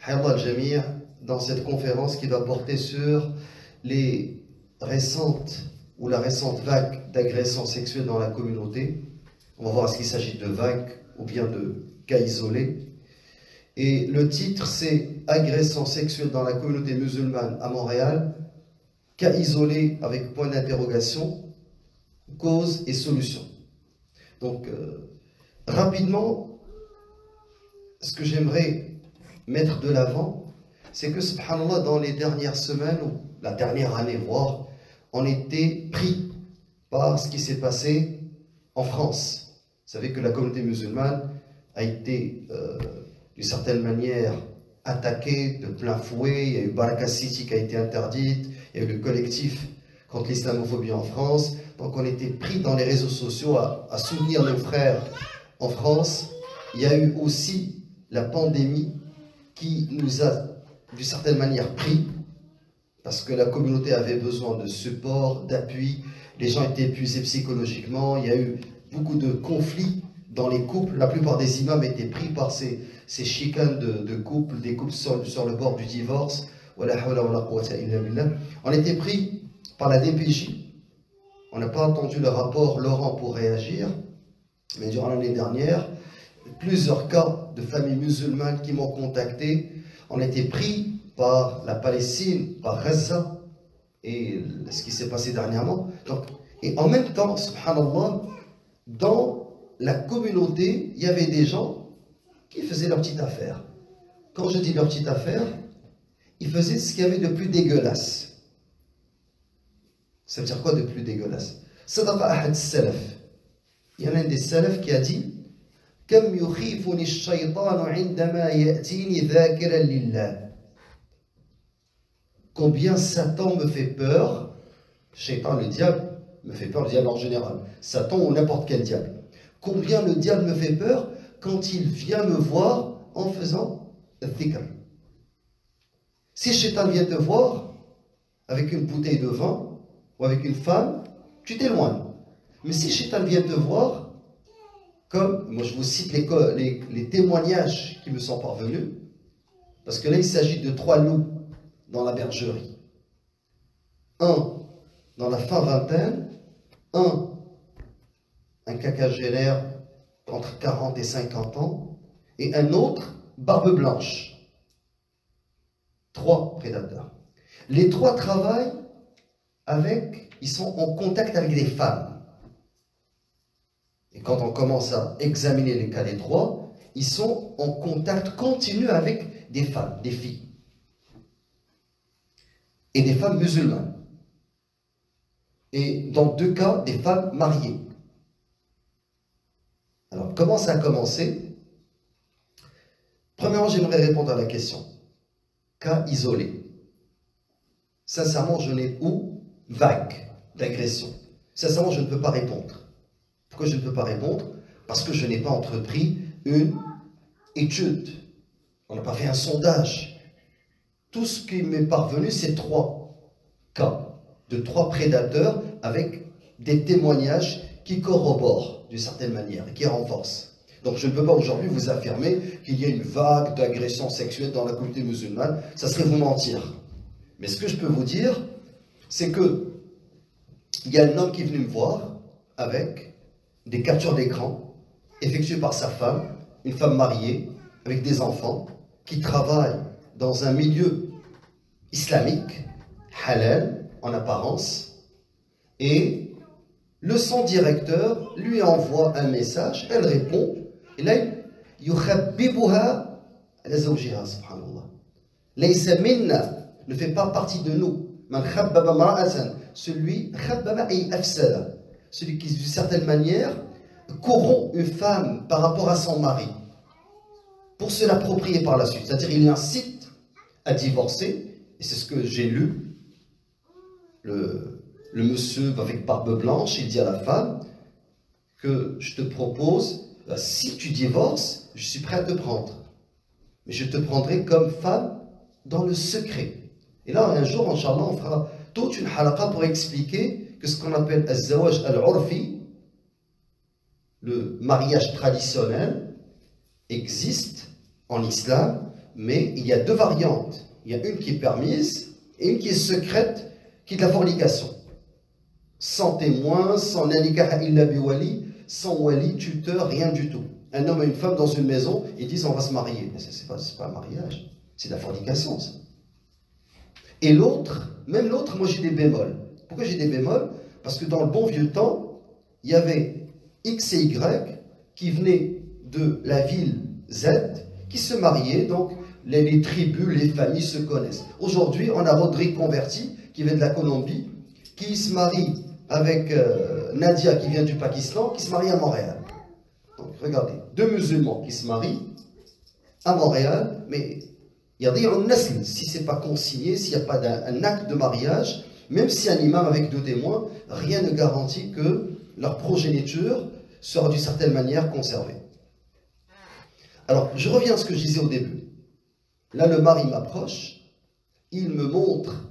Hayallah al-Jami' dans cette conférence qui va porter sur les récentes ou la récente vague d'agressions sexuelles dans la communauté. On va voir est-ce qu'il s'agit de vagues ou bien de cas isolés. Et le titre c'est Agressions sexuelles dans la communauté musulmane à Montréal, cas isolés avec point d'interrogation, cause et solution. Donc rapidement, ce que j'aimerais mettre de l'avant, c'est que subhanallah, dans les dernières semaines ou la dernière année voire, on était pris par ce qui s'est passé en France. Vous savez que la communauté musulmane a été d'une certaine manière attaquée de plein fouet. Il y a eu Baraka City qui a été interdite, il y a eu le collectif contre l'islamophobie en France. Donc on était pris dans les réseaux sociaux à soutenir nos frères en France. Il y a eu aussi la pandémie qui nous a d'une certaine manière pris, parce que la communauté avait besoin de support, d'appui, les gens étaient épuisés psychologiquement, il y a eu beaucoup de conflits dans les couples, la plupart des imams étaient pris par ces chicanes de couples, des couples sur le bord du divorce. On était pris par la DPJ, on n'a pas entendu le rapport Laurent pour réagir, mais durant l'année dernière, plusieurs cas de familles musulmanes qui m'ont contacté. On a été pris par la Palestine, par Gaza, et ce qui s'est passé dernièrement. Donc, et en même temps, subhanallah, dans la communauté, il y avait des gens qui faisaient leur petite affaire. Quand je dis leur petite affaire, ils faisaient ce qu'il y avait de plus dégueulasse. Ça veut dire quoi de plus dégueulasse? Sadaqa ahad salaf. Il y en a un des salafs qui a dit Kam yukhifuni ash-shaytanu 'indama ya'tini dhakiran lillah. Combien Satan me fait peur, Shaitan, le diable, me fait peur, le diable en général, Satan ou n'importe quel diable. Combien le diable me fait peur quand il vient me voir en faisant dhikr. Si Shaitan vient te voir avec une bouteille de vin ou avec une femme, tu t'éloignes. Mais si Shaitan vient te voir, comme, moi je vous cite les témoignages qui me sont parvenus, parce que là il s'agit de 3 loups dans la bergerie. Un dans la fin vingtaine, un quinquagénaire entre 40 et 50 ans, et un autre barbe blanche. 3 prédateurs. Les 3 travaillent ils sont en contact avec des femmes. Et quand on commence à examiner les cas des 3, ils sont en contact continu avec des femmes, des filles. Et des femmes musulmanes. Et dans 2 cas, des femmes mariées. Alors, comment ça a commencé? Premièrement, j'aimerais répondre à la question. Cas isolé. Sincèrement, je n'ai vague d'agression. Sincèrement, je ne peux pas répondre. Pourquoi je ne peux pas répondre? Parce que je n'ai pas entrepris une étude. On n'a pas fait un sondage. Tout ce qui m'est parvenu, c'est 3 cas de 3 prédateurs avec des témoignages qui corroborent d'une certaine manière et qui renforcent. Donc je ne peux pas aujourd'hui vous affirmer qu'il y a une vague d'agressions sexuelles dans la communauté musulmane. Ça serait vous mentir. Mais ce que je peux vous dire, c'est que il y a un homme qui est venu me voir avec des captures d'écran effectuées par sa femme, une femme mariée avec des enfants qui travaille dans un milieu islamique, halal en apparence, et le son directeur lui envoie un message, elle répond, et là, yukhabbibuha ala zawjiha, subhanallah. Laysa minna, ne fait pas partie de nous. Man khabbaba mra'atan, celui qui d'une certaine manière corrompt une femme par rapport à son mari pour se l'approprier par la suite. C'est-à-dire il incite à divorcer, et c'est ce que j'ai lu. Le monsieur avec barbe blanche, il dit à la femme que je te propose, si tu divorces, je suis prêt à te prendre. Mais je te prendrai comme femme dans le secret. Et là, un jour, Inch'Allah, on fera toute une halaqa pour expliquer que ce qu'on appelle al-zawaj al-urfi, le mariage traditionnel, existe en islam mais il y a deux variantes. Il y a une qui est permise et une qui est secrète, qui est de la fornication. Sans témoin, sans nanikaha illa biwali, sans wali, tuteur, rien du tout. Un homme et une femme dans une maison, ils disent on va se marier. Mais c'est pas un mariage, c'est de la fornication, ça. Et l'autre, même l'autre, moi j'ai des bémols. Pourquoi j'ai des bémols? Parce que dans le bon vieux temps, il y avait X et Y qui venaient de la ville Z, qui se mariaient, donc les tribus, les familles se connaissent. Aujourd'hui, on a Rodrigue converti, qui vient de la Colombie, qui se marie avec Nadia, qui vient du Pakistan, qui se marie à Montréal. Donc regardez, deux musulmans qui se marient à Montréal, mais il y a un nasl, si ce n'est pas consigné, s'il n'y a pas un acte de mariage, même si un imam avec deux témoins, rien ne garantit que leur progéniture sera d'une certaine manière conservée. Alors, je reviens à ce que je disais au début. Là, le mari m'approche, il me montre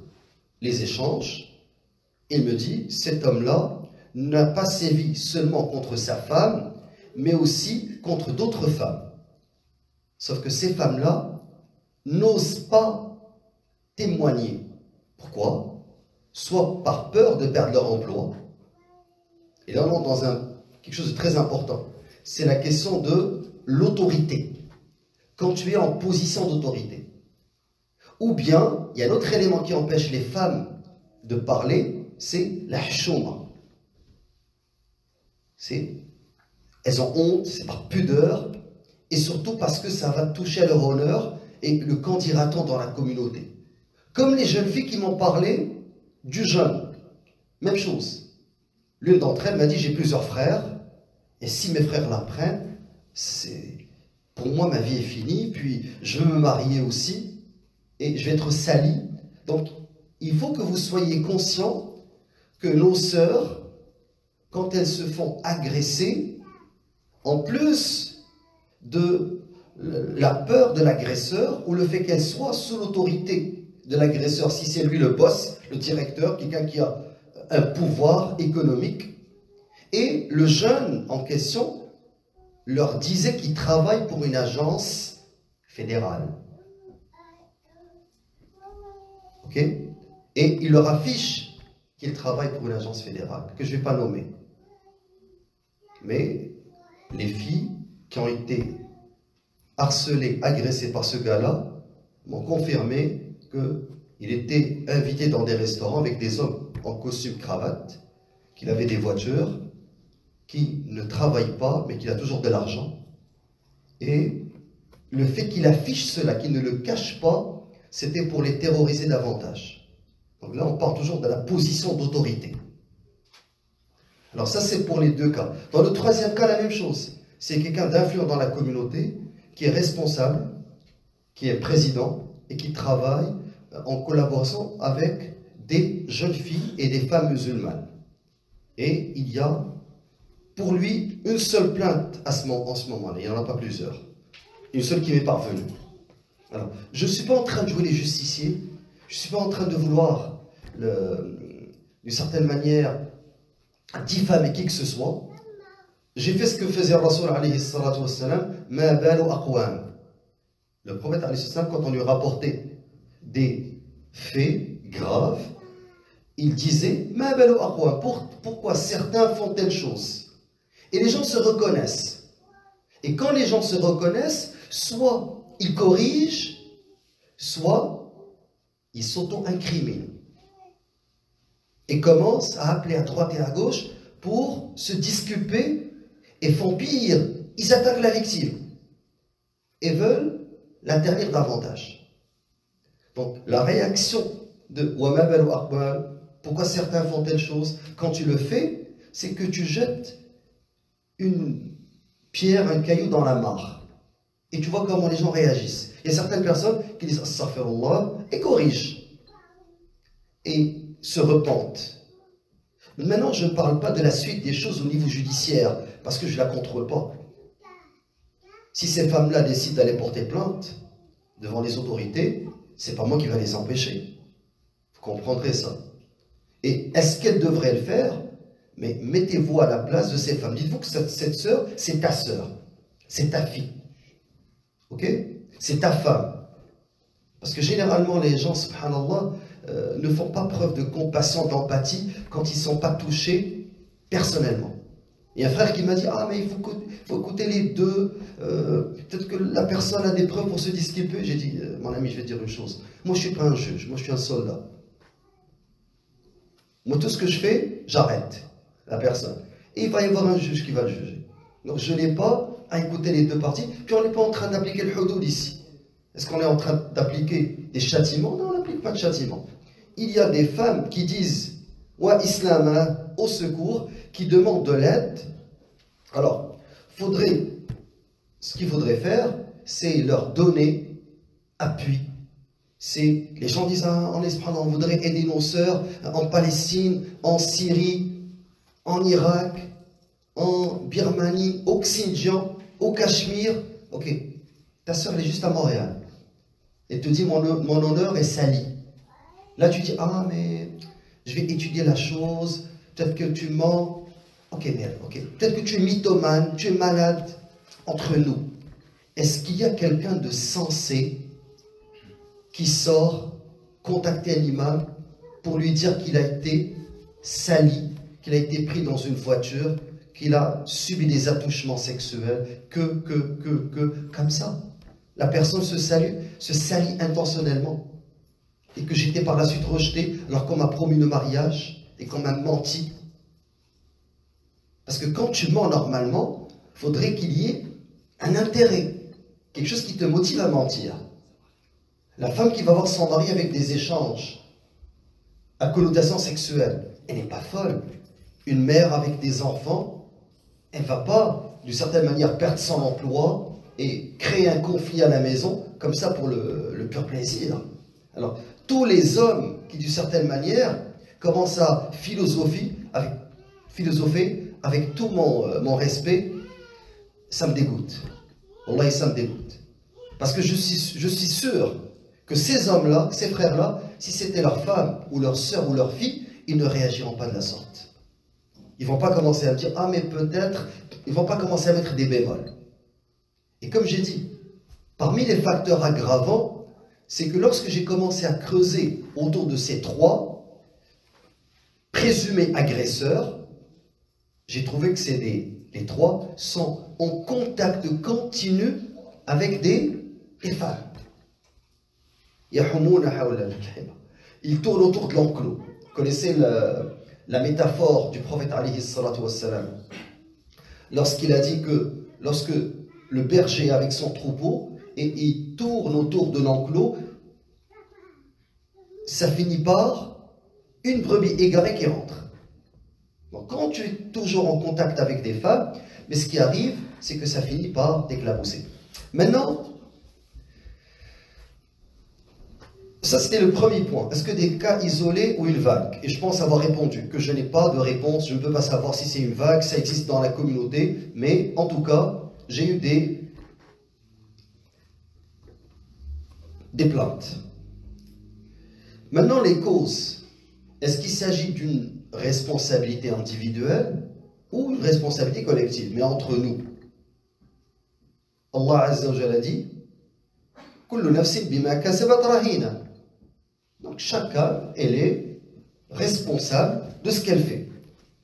les échanges, il me dit, cet homme-là n'a pas sévi seulement contre sa femme, mais aussi contre d'autres femmes. Sauf que ces femmes-là n'osent pas témoigner. Pourquoi? Soit par peur de perdre leur emploi. Et là, on entre dans quelque chose de très important. C'est la question de l'autorité. Quand tu es en position d'autorité. Ou bien, il y a un autre élément qui empêche les femmes de parler, c'est la hchouma. Elles ont honte, c'est par pudeur, et surtout parce que ça va toucher à leur honneur et le qu'en dira-t-on dans la communauté. Comme les jeunes filles qui m'ont parlé du jeûne. Même chose. L'une d'entre elles m'a dit, j'ai plusieurs frères, et si mes frères l'apprennent, pour moi ma vie est finie, puis je veux me marier aussi, et je vais être salie. Donc, il faut que vous soyez conscients que nos sœurs, quand elles se font agresser, en plus de la peur de l'agresseur ou le fait qu'elle soit sous l'autorité de l'agresseur, si c'est lui le boss, le directeur, quelqu'un qui a un pouvoir économique, et le jeune en question leur disait qu'il travaille pour une agence fédérale. Ok? Et il leur affiche qu'il travaille pour une agence fédérale, que je ne vais pas nommer. Mais les filles qui ont été harcelées, agressées par ce gars-là, m'ont confirmé qu'il était invité dans des restaurants avec des hommes en costume cravate, qu'il avait des voitures, qui ne travaille pas, mais qu'il a toujours de l'argent. Et le fait qu'il affiche cela, qu'il ne le cache pas, c'était pour les terroriser davantage. Donc là, on part toujours de la position d'autorité. Alors ça, c'est pour les deux cas. Dans le troisième cas, la même chose. C'est quelqu'un d'influent dans la communauté, qui est responsable, qui est président, et qui travaille en collaboration avec des jeunes filles et des femmes musulmanes. Et il y a pour lui une seule plainte en ce moment-là, il n'y en a pas plusieurs. Une seule qui m'est parvenue. Alors, je ne suis pas en train de jouer les justiciers, je ne suis pas en train de vouloir, d'une certaine manière, diffamer qui que ce soit. J'ai fait ce que faisait Rasoul alayhi salatu wassalam, ma balu aqwam. Le prophète alayhi salatu wassalam, quand on lui rapportait des faits graves, il disait ma balu aqwam. Pourquoi certains font telle chose? Et les gens se reconnaissent. Et quand les gens se reconnaissent, soit ils corrigent, soit ils s'auto-incriminent. Et commencent à appeler à droite et à gauche pour se disculper et font pire. Ils attaquent la victime et veulent la ternir davantage. Donc la réaction de Wama balu aqwam, pourquoi certains font telle chose? Quand tu le fais, c'est que tu jettes une pierre, un caillou dans la mare. Et tu vois comment les gens réagissent. Il y a certaines personnes qui disent Astaghfirullah et corrigent. Et se repentent. Maintenant, je ne parle pas de la suite des choses au niveau judiciaire, parce que je ne la contrôle pas. Si ces femmes-là décident d'aller porter plainte devant les autorités, ce n'est pas moi qui vais les empêcher. Vous comprendrez ça. Et est-ce qu'elles devraient le faire? Mais mettez-vous à la place de ces femmes. Dites-vous que cette sœur, c'est ta sœur. C'est ta fille. Ok? C'est ta femme. Parce que généralement, les gens, subhanallah, ne font pas preuve de compassion, d'empathie quand ils ne sont pas touchés personnellement. Il y a un frère qui m'a dit, ah mais il faut écouter les deux, peut-être que la personne a des preuves pour se dire ce qu'il peut. J'ai dit, mon ami, je vais te dire une chose, moi je ne suis pas un juge, moi je suis un soldat. Moi tout ce que je fais, j'arrête la personne. Et il va y avoir un juge qui va le juger. Donc je n'ai pas à écouter les deux parties, puis on n'est pas en train d'appliquer le hudud ici. Est-ce qu'on est en train d'appliquer des châtiments? Non, on n'applique pas de châtiments. Il y a des femmes qui disent « Wa islam, hein, au secours », qui demandent de l'aide. Alors, ce qu'il faudrait faire, c'est leur donner appui. Les gens disent ah, en Espagne, on voudrait aider nos sœurs en Palestine, en Syrie, en Irak, en Birmanie, au Xinjiang, au Cachemire. Ok, ta sœur elle est juste à Montréal. Elle te dit mon honneur est sali. Là tu dis ah mais je vais étudier la chose, peut-être que tu mens. Ok merde, ok. Peut-être que tu es mythomane, tu es malade. Entre nous, est-ce qu'il y a quelqu'un de sensé qui sort contacter un imam pour lui dire qu'il a été sali, qu'il a été pris dans une voiture, qu'il a subi des attouchements sexuels, comme ça. La personne se salit intentionnellement. Et que j'étais par la suite rejeté alors qu'on m'a promis le mariage et qu'on m'a menti. Parce que quand tu mens normalement, il faudrait qu'il y ait un intérêt, quelque chose qui te motive à mentir. La femme qui va voir son mari avec des échanges à connotation sexuelle, elle n'est pas folle. Une mère avec des enfants, elle ne va pas, d'une certaine manière, perdre son emploi et créer un conflit à la maison, comme ça pour le pur plaisir. Alors, tous les hommes qui, d'une certaine manière, commencent à philosopher avec tout mon respect, ça me dégoûte. Wallahi, ça me dégoûte. Parce que je suis sûr que ces hommes-là, ces frères-là, si c'était leur femme ou leur sœur ou leur fille, ils ne réagiront pas de la sorte. Ils ne vont pas commencer à me dire, ah mais peut-être, ils ne vont pas commencer à mettre des bémols. Et comme j'ai dit, parmi les facteurs aggravants, c'est que lorsque j'ai commencé à creuser autour de ces trois présumés agresseurs, j'ai trouvé que les trois sont en contact continu avec des femmes. Ils tournent autour de l'enclos. Vous connaissez la métaphore du prophète alayhi salatu wassalam, lorsqu'il a dit que lorsque le berger est avec son troupeau et il tourne autour de l'enclos, ça finit par une brebis égarée qui rentre. Donc, quand tu es toujours en contact avec des femmes, mais ce qui arrive, c'est que ça finit par t'éclabousser. Maintenant, ça c'était le premier point. Est-ce que des cas isolés ou une vague? Et je pense avoir répondu que je n'ai pas de réponse, je ne peux pas savoir si c'est une vague, ça existe dans la communauté, mais en tout cas, j'ai eu des plaintes. Maintenant, les causes. Est-ce qu'il s'agit d'une responsabilité individuelle ou une responsabilité collective, mais entre nous? Allah Azza wa Jalla a dit Kullu nafsin bima kasabat rahina. Donc chacun, elle est responsable de ce qu'elle fait.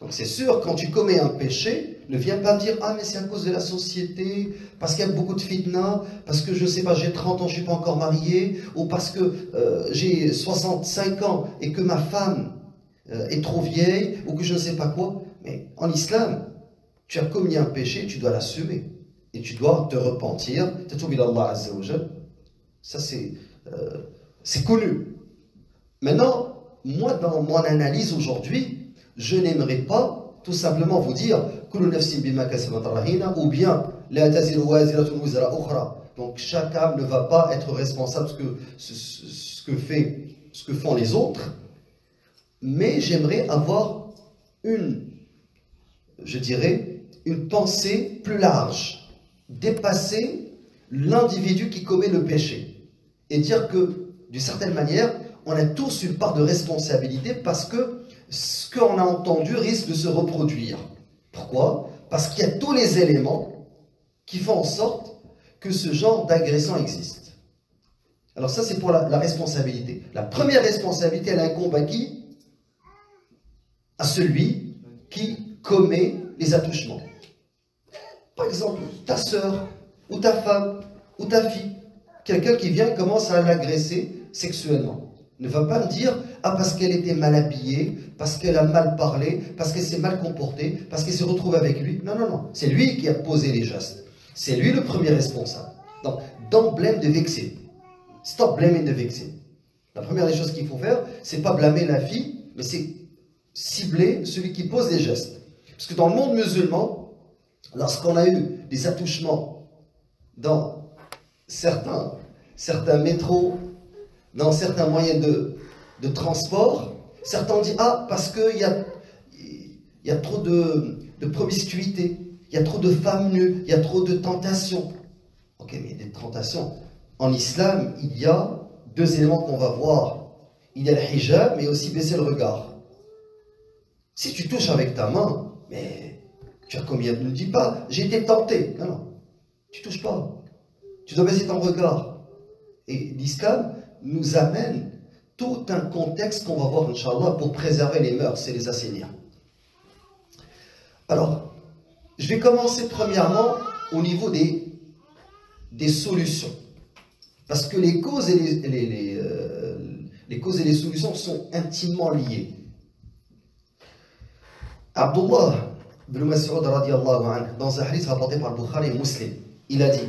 Donc c'est sûr, quand tu commets un péché, ne viens pas me dire ah mais c'est à cause de la société, parce qu'il y a beaucoup de fitna, parce que je ne sais pas, j'ai 30 ans, je ne suis pas encore marié, ou parce que j'ai 65 ans et que ma femme est trop vieille, ou que je ne sais pas quoi. Mais en islam, tu as commis un péché, tu dois l'assumer. Et tu dois te repentir. Ça c'est connu. Maintenant, moi dans mon analyse aujourd'hui, je n'aimerais pas tout simplement vous dire ou bien donc chaque âme ne va pas être responsable de ce que font les autres, mais j'aimerais avoir une pensée plus large, dépasser l'individu qui commet le péché et dire que d'une certaine manière on a tous une part de responsabilité parce que ce qu'on a entendu risque de se reproduire. Pourquoi? Parce qu'il y a tous les éléments qui font en sorte que ce genre d'agression existe. Alors ça, c'est pour la responsabilité. La première responsabilité, elle incombe à qui? À celui qui commet les attouchements. Par exemple, ta sœur, ou ta femme, ou ta fille, quelqu'un qui vient et commence à l'agresser sexuellement. Ne va pas me dire, ah, parce qu'elle était mal habillée, parce qu'elle a mal parlé, parce qu'elle s'est mal comportée, parce qu'elle s'est retrouvée avec lui. Non, non, non. C'est lui qui a posé les gestes. C'est lui le premier responsable. Donc, don't blame the victim. Stop blaming the victim. La première des choses qu'il faut faire, c'est pas blâmer la fille, mais c'est cibler celui qui pose les gestes. Parce que dans le monde musulman, lorsqu'on a eu des attouchements dans certains métros, dans certains moyens de transport, certains disent, ah, parce qu'il y a trop de promiscuité, il y a trop de femmes nues, il y a trop de tentations. Ok, mais des tentations. En islam, il y a deux éléments qu'on va voir. Il y a le hijab, mais aussi baisser le regard. Si tu touches avec ta main, mais tu as combien? Ne dis pas, j'ai été tenté. Non, non, tu touches pas. Tu dois baisser ton regard. Et l'islam nous amène tout un contexte qu'on va voir, Inch'Allah, pour préserver les mœurs et les assainir. Alors, je vais commencer premièrement au niveau des solutions. Parce que les causes et les causes et les solutions sont intimement liées. Abdullah ibn Mas'ud radiyallahu anhu, dans un hadith rapporté par le Bukhari et Muslim, il a dit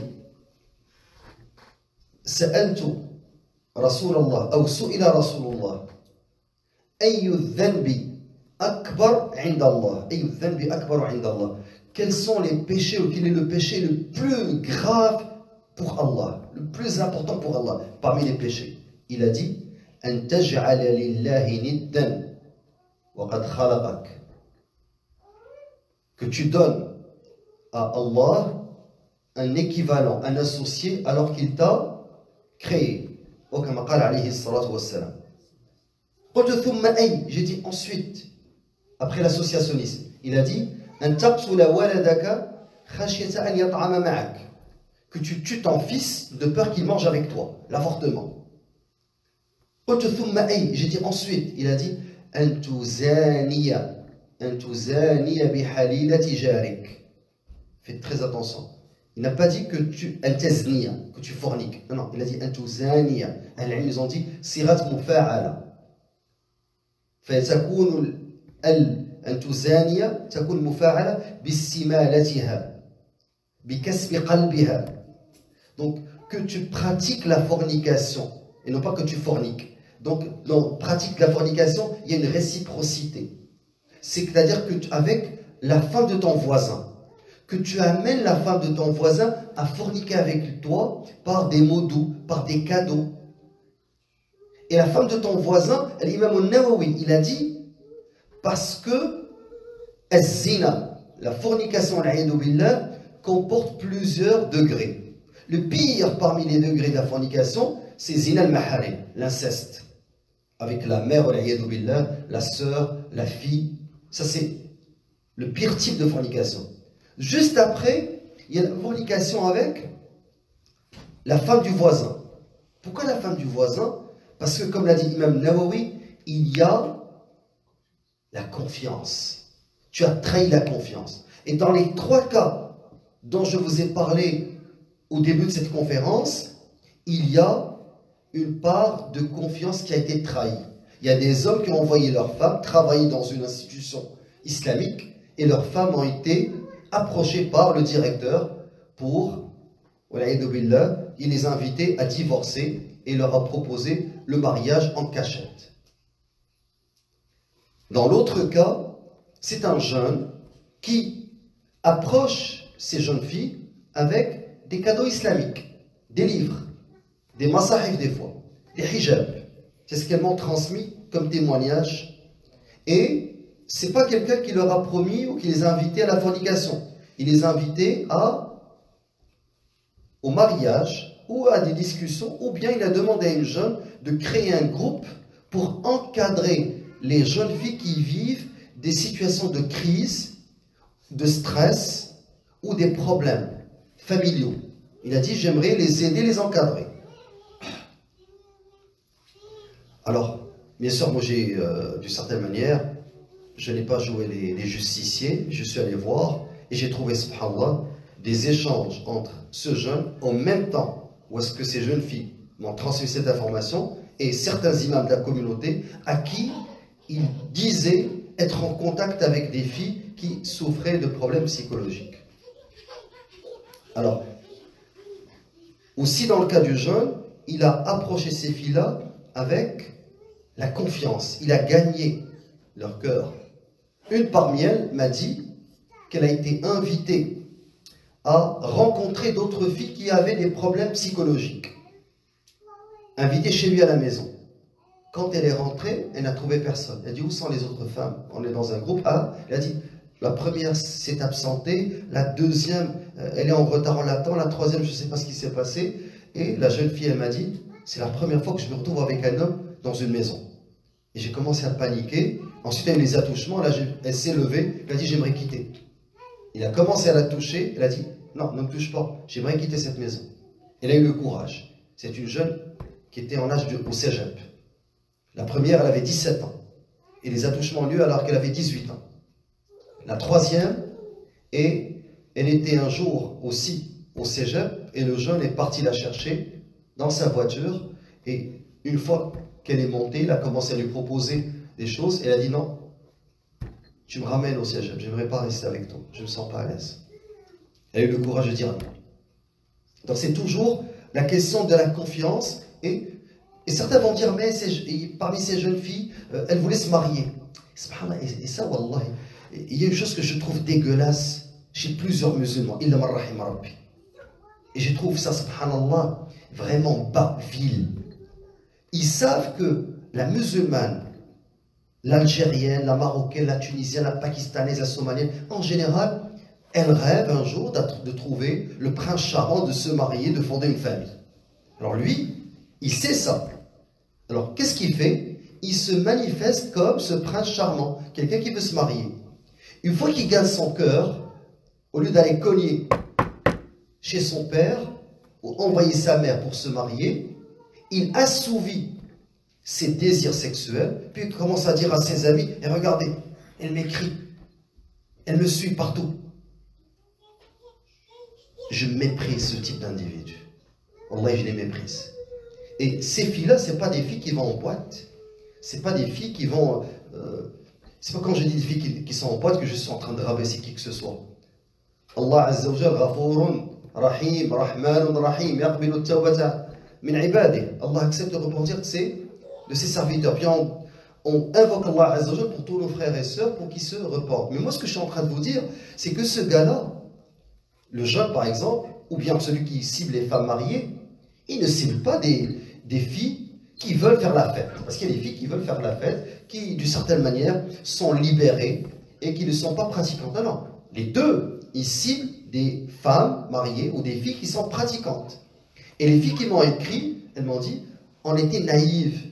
سألت رسول الله أو سئل رسول الله أي الذنب أكبر عند الله أي الذنب أكبر عند الله. Quels sont les péchés ou quel est le péché le plus grave pour Allah, le plus important pour Allah parmi les péchés? Il a dit أن تجعل لله ندا وقد خلقك, que tu donnes à Allah un équivalent, un associé alors qu'il t'a créé. وكما قال عليه الصلاة والسلام. قلت ثم أي, j'ai dit ensuite, après l'associationnisme, il a dit أن تقتل ولدك خشية أن يطعم معك, que tu tues ton fils de peur qu'il mange avec toi, l'avortement. قلت ثم أي, j'ai dit ensuite, il a dit أن تزاني بحليلة جارك. Faites très attention. Il n'a pas dit que que tu forniques. Non, non, il a dit antuzaniya. Ils ont dit sirat mufa'ala. فتكون التزانية تكون مفاعلة باستمالتها بكسب قلبها. Donc que tu pratiques la fornication et non pas que tu forniques. Donc dans pratique la fornication, il y a une réciprocité. C'est-à-dire que avec la femme de ton voisin, que tu amènes la femme de ton voisin à forniquer avec toi par des mots doux, par des cadeaux. Et la femme de ton voisin, l'imam al-Nawawi, il a dit, parce que az-zina, la fornication, billah, comporte plusieurs degrés. Le pire parmi les degrés de la fornication, c'est zina al-maharim, l'inceste. Avec la mère, billah, la sœur, la fille. Ça, c'est le pire type de fornication. Juste après, il y a la fornication avec la femme du voisin. Pourquoi la femme du voisin? Parce que, comme l'a dit Imam Nawawi, il y a la confiance. Tu as trahi la confiance. Et dans les trois cas dont je vous ai parlé au début de cette conférence, il y a une part de confiance qui a été trahie. Il y a des hommes qui ont envoyé leurs femmes travailler dans une institution islamique et leurs femmes ont été approchés par le directeur pour, il les a invités à divorcer et leur a proposé le mariage en cachette. Dans l'autre cas, c'est un jeune qui approche ces jeunes filles avec des cadeaux islamiques, des livres, des masahif des fois, des hijabs. C'est ce qu'elles m'ont transmis comme témoignage. Et c'est pas quelqu'un qui leur a promis ou qui les a invités à la fornication. Il les a invités au mariage ou à des discussions, ou bien il a demandé à une jeune de créer un groupe pour encadrer les jeunes filles qui vivent des situations de crise, de stress ou des problèmes familiaux. Il a dit, j'aimerais les aider, les encadrer. Alors, bien sûr, moi j'ai, d'une certaine manière, je n'ai pas joué les justiciers, je suis allé voir et j'ai trouvé, subhanallah, des échanges entre ce jeune, en même temps où est-ce que ces jeunes filles m'ont transmis cette information, et certains imams de la communauté à qui ils disaient être en contact avec des filles qui souffraient de problèmes psychologiques. Alors, aussi dans le cas du jeune, il a approché ces filles-là avec la confiance. Il a gagné leur cœur. Une parmi elles m'a dit qu'elle a été invitée à rencontrer d'autres filles qui avaient des problèmes psychologiques. Invitée chez lui à la maison. Quand elle est rentrée, elle n'a trouvé personne. Elle a dit, où sont les autres femmes? On est dans un groupe. Ah, elle a dit, la première s'est absentée, la deuxième, elle est en retard, on l'attend, la troisième, je ne sais pas ce qui s'est passé. Et la jeune fille, elle m'a dit, c'est la première fois que je me retrouve avec un homme dans une maison. Et j'ai commencé à paniquer. Ensuite, il y a eu les attouchements. Là, elle s'est levée. Elle a dit, j'aimerais quitter. Il a commencé à la toucher. Elle a dit, non, ne me touche pas. J'aimerais quitter cette maison. Elle a eu le courage. C'est une jeune qui était en âge au cégep. La première, elle avait 17 ans. Et les attouchements ont lieu alors qu'elle avait 18 ans. La troisième, et elle était un jour aussi au cégep. Et le jeune est parti la chercher dans sa voiture. Et une fois qu'elle est montée, il a commencé à lui proposer des choses. Elle a dit non, tu me ramènes au cégep, j'aimerais pas rester avec toi, je ne me sens pas à l'aise. Elle a eu le courage de dire non. Donc c'est toujours la question de la confiance. Et certains vont dire, mais parmi ces jeunes filles, elles voulaient se marier. Et ça, wallah, il y a une chose que je trouve dégueulasse chez plusieurs musulmans. Illa man rahima rabbi. Et je trouve ça, subhanallah, vraiment bas, vil. Ils savent que la musulmane, l'algérienne, la marocaine, la tunisienne, la pakistanaise, la somalienne, en général, elles rêvent un jour de trouver le prince charmant, de se marier, de fonder une famille. Alors lui, il sait ça. Alors qu'est-ce qu'il fait? Il se manifeste comme ce prince charmant, quelqu'un qui veut se marier. Une fois qu'il gagne son cœur, au lieu d'aller cogner chez son père ou envoyer sa mère pour se marier, il assouvit ses désirs sexuels, puis il commence à dire à ses amis, et regardez, elle m'écrit, elle me suit partout. Je méprise ce type d'individu. Wallahi, je les méprise. Et ces filles-là, ce n'est pas des filles qui vont en boîte. Ce n'est pas des filles qui vont... c'est pas quand je dis des filles qui sont en boîte que je suis en train de rabaisser qui que ce soit. Allah Azza wa Jal, Ghafourun, Rahim, Rahmanun, Rahim, Yaqbilu Tawbata min ibadih. Allah accepte de repentir de ses serviteurs. Puis on invoque Allah Azza wa Jal pour tous nos frères et sœurs pour qu'ils se repentent. Mais moi, ce que je suis en train de vous dire, c'est que ce gars-là, le jeune par exemple, ou bien celui qui cible les femmes mariées, il ne cible pas des filles qui veulent faire la fête. Parce qu'il y a des filles qui veulent faire la fête, qui d'une certaine manière sont libérées et qui ne sont pas pratiquantes. Non, non. Les deux, ils ciblent des femmes mariées ou des filles qui sont pratiquantes. Et les filles qui m'ont écrit, elles m'ont dit, on était naïves.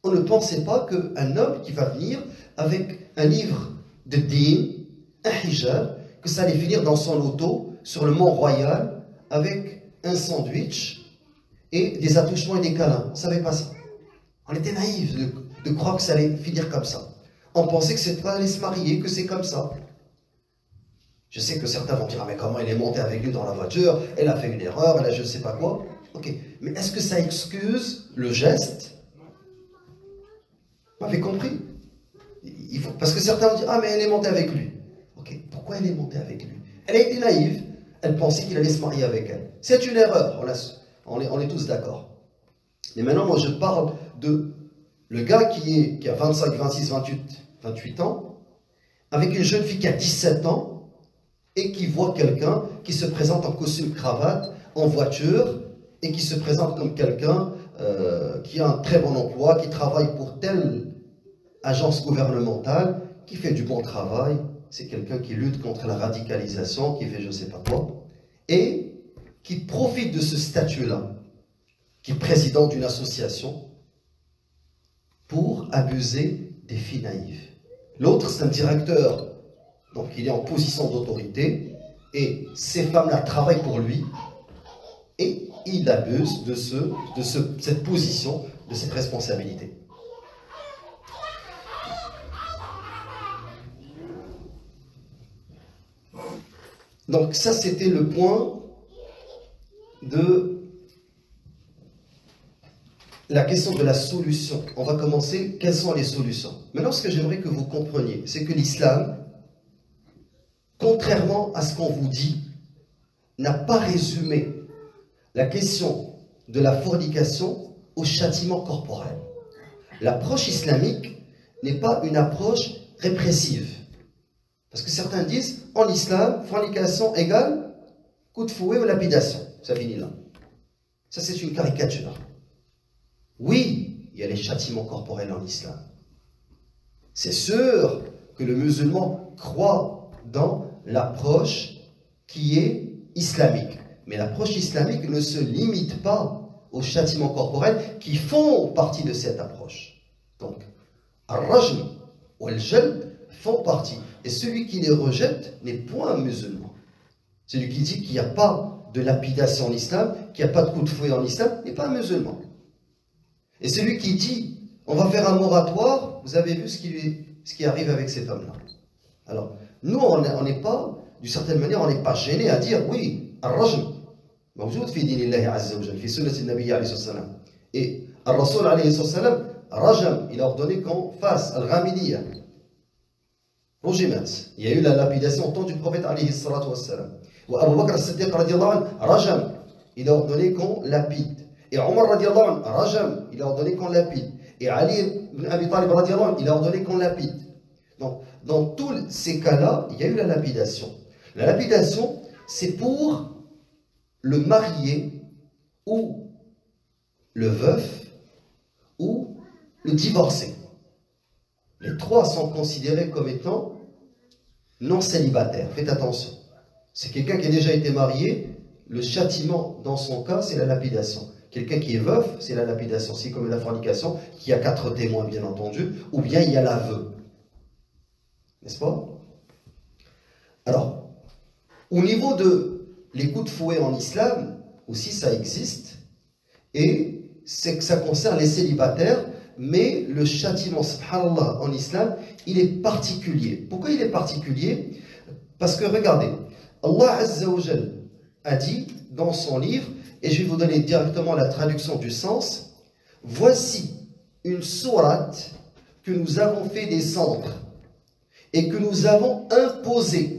On ne pensait pas qu'un homme qui va venir avec un livre de din, un hijab, que ça allait finir dans son auto, sur le Mont-Royal, avec un sandwich et des attouchements et des câlins. On ne savait pas ça. On était naïfs de croire que ça allait finir comme ça. On pensait que c'était pas aller se marier, que c'est comme ça. Je sais que certains vont dire, ah mais comment elle est montée avec lui dans la voiture, elle a fait une erreur, elle a je ne sais pas quoi. Ok, mais est-ce que ça excuse le geste? Vous m'avez compris? Parce que certains vont dire, ah mais elle est montée avec lui. Ok, pourquoi elle est montée avec lui? Elle a été naïve, elle pensait qu'il allait se marier avec elle. C'est une erreur, on est tous d'accord. Mais maintenant, moi je parle de le gars qui a 25, 26, 28 ans, avec une jeune fille qui a 17 ans, et qui voit quelqu'un qui se présente en costume cravate, en voiture, et qui se présente comme quelqu'un qui a un très bon emploi, qui travaille pour telle agence gouvernementale, qui fait du bon travail. C'est quelqu'un qui lutte contre la radicalisation, qui fait je ne sais pas quoi, et qui profite de ce statut-là, qui est président d'une association, pour abuser des filles naïves. L'autre, c'est un directeur, donc il est en position d'autorité, et ces femmes-là travaillent pour lui, et il abuse de cette position, de cette responsabilité. Donc ça, c'était le point de la question de la solution. On va commencer, quelles sont les solutions? Maintenant, ce que j'aimerais que vous compreniez, c'est que l'islam, contrairement à ce qu'on vous dit, n'a pas résumé la question de la fornication au châtiment corporel. L'approche islamique n'est pas une approche répressive. Parce que certains disent, en islam, fornication égale coup de fouet ou lapidation. Ça finit là. Ça, c'est une caricature. Oui, il y a les châtiments corporels en islam. C'est sûr que le musulman croit dans l'approche qui est islamique. Mais l'approche islamique ne se limite pas aux châtiments corporels qui font partie de cette approche. Donc, al-rajm ou al-jalb font partie. Et celui qui les rejette n'est point un musulman. Celui qui dit qu'il n'y a pas de lapidation en islam, qu'il n'y a pas de coup de fouet en islam, n'est pas un musulman. Et celui qui dit on va faire un moratoire, vous avez vu ce qui arrive avec cet homme-là. Alors, nous, on n'est pas, d'une certaine manière, on n'est pas gêné à dire oui, al-rajm, موجود في دين الله عز وجل, في سنة النبي عليه الصلاة والسلام. Et al-Rasul عليه الصلاة والسلام, rajam, il a ordonné qu'on fasse al-ghamidiyya. Rujimat. Il y a eu la lapidation au temps du prophète alayhi salatu wassalam. Ou Abu Bakr as-Siddiq radiallahu anhu, rajam, il a ordonné qu'on lapide. Et Omar radiallahu anhu, rajam, il a ordonné qu'on lapide. Et Ali ibn Abi Talib radiallahu anhu, il a ordonné qu'on lapide. Donc, dans tous ces cas-là, il y a eu la lapidation. La lapidation, c'est pour le marié ou le veuf ou le divorcé. Les trois sont considérés comme étant non célibataires. Faites attention. C'est quelqu'un qui a déjà été marié. Le châtiment, dans son cas, c'est la lapidation. Quelqu'un qui est veuf, c'est la lapidation. C'est comme la fornication, qui a 4 témoins, bien entendu, ou bien il y a l'aveu. N'est-ce pas? Alors, au niveau de les coups de fouet en islam, aussi ça existe, et c'est que ça concerne les célibataires, mais le châtiment, subhanallah, en islam, il est particulier. Pourquoi il est particulier? Parce que regardez, Allah Azza wa Jal a dit dans son livre, et je vais vous donner directement la traduction du sens, voici une sourate que nous avons fait descendre et que nous avons imposée.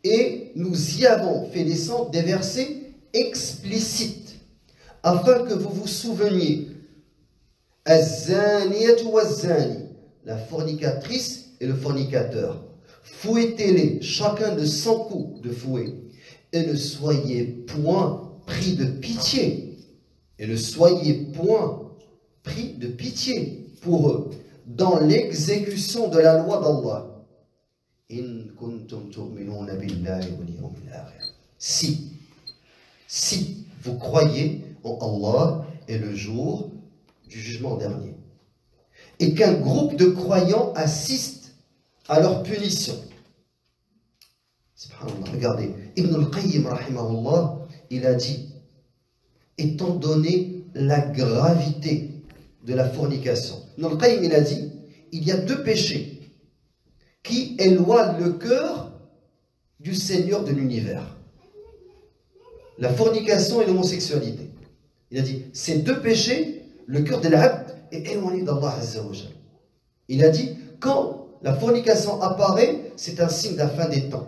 Et nous y avons fait descendre des versets explicites afin que vous vous souveniez. Az-zaniyatu waz-zani, la fornicatrice et le fornicateur. Fouettez-les, chacun de 100 coups de fouet. Et ne soyez point pris de pitié. Et ne soyez point pris de pitié pour eux dans l'exécution de la loi d'Allah. Si vous croyez en Allah et le jour du jugement dernier, et qu'un groupe de croyants assiste à leur punition. Subhanallah, regardez, Ibn al-Qayyim rahimahullah, il a dit, étant donné la gravité de la fornication, Ibn al-Qayyim il a dit, il y a 2 péchés qui éloigne le cœur du Seigneur de l'univers. La fornication et l'homosexualité. Il a dit, ces 2 péchés, le cœur de l'abd est éloigné d'Allah Azza wa Jal. Il a dit, quand la fornication apparaît, c'est un signe de la fin des temps.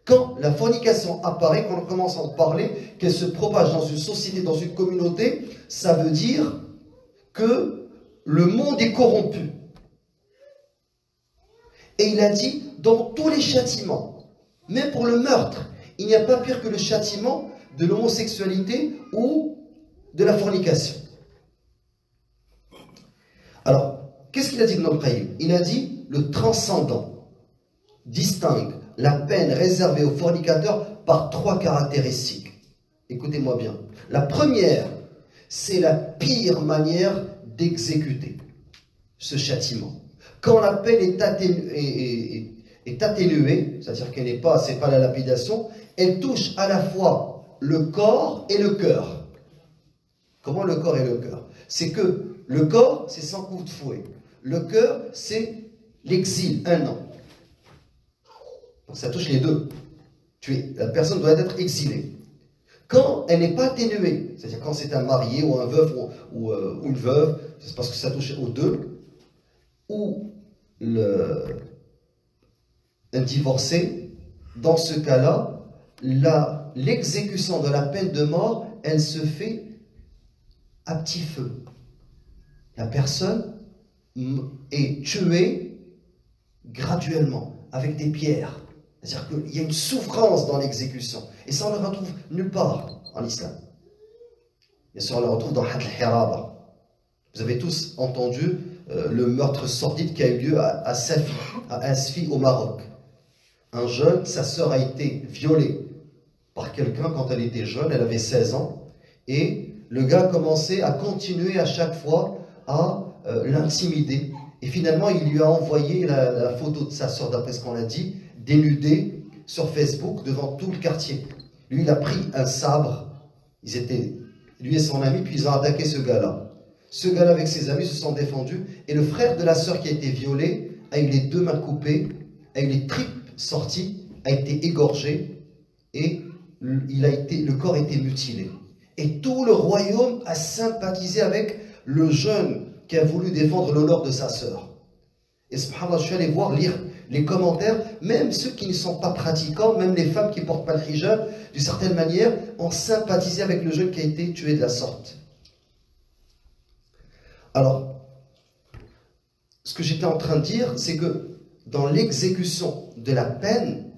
Quand la fornication apparaît, quand on commence à en parler, qu'elle se propage dans une société, dans une communauté, ça veut dire que le monde est corrompu. Et il a dit, dans tous les châtiments, même pour le meurtre, il n'y a pas pire que le châtiment de l'homosexualité ou de la fornication. Alors, qu'est-ce qu'il a dit Ibn al-Qayyim? Il a dit, le transcendant distingue la peine réservée aux fornicateurs par 3 caractéristiques. Écoutez-moi bien. La première, c'est la pire manière d'exécuter ce châtiment. Quand la peine est atténuée, c'est-à-dire qu'elle n'est pas, c'est pas la lapidation, elle touche à la fois le corps et le cœur. Comment le corps et le cœur? C'est que le corps, c'est 100 coups de fouet. Le cœur, c'est l'exil, 1 an. Donc ça touche les 2. La personne doit être exilée. Quand elle n'est pas atténuée, c'est-à-dire quand c'est un marié ou un veuf ou une veuve, c'est parce que ça touche aux deux, ou un divorcé, dans ce cas-là, l'exécution de la peine de mort, elle se fait à petit feu. La personne est tuée graduellement, avec des pierres. C'est-à-dire qu'il y a une souffrance dans l'exécution. Et ça, on ne le retrouve nulle part en islam. Bien sûr, on le retrouve dans Had al-Hiraba. Vous avez tous entendu le meurtre sordide qui a eu lieu à Asfi au Maroc. Un jeune, sa sœur a été violée par quelqu'un quand elle était jeune, elle avait 16 ans. Et le gars a commencé à continuer à chaque fois à l'intimider. Et finalement, il lui a envoyé la photo de sa sœur, d'après ce qu'on a dit, dénudée sur Facebook devant tout le quartier. Lui, il a pris un sabre. Lui et son ami, puis ils ont attaqué ce gars-là. Ce gars-là, avec ses amis, se sont défendus. Et le frère de la sœur qui a été violée a eu les 2 mains coupées, a eu les tripes sorties, a été égorgé et le corps a été mutilé. Et tout le royaume a sympathisé avec le jeune qui a voulu défendre l'honneur de sa sœur. Et subhanallah, je suis allé lire les commentaires, même ceux qui ne sont pas pratiquants, même les femmes qui ne portent pas le hijab, d'une certaine manière, ont sympathisé avec le jeune qui a été tué de la sorte. Alors, ce que j'étais en train de dire, c'est que dans l'exécution de la peine,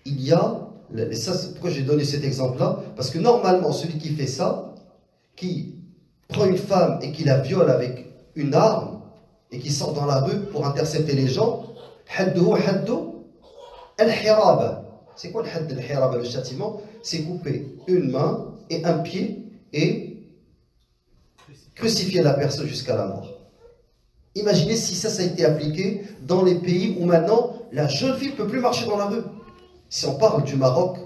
il y a, et ça, pourquoi j'ai donné cet exemple-là? Parce que normalement, celui qui fait ça, qui prend une femme et qui la viole avec une arme, et qui sort dans la rue pour intercepter les gens, hadduhu haddu al-hirab. C'est quoi le hadd al-hirab, le châtiment? C'est couper une main et un pied et crucifier la personne jusqu'à la mort. Imaginez si ça a été appliqué dans les pays où maintenant la jeune fille ne peut plus marcher dans la rue. Si on parle du Maroc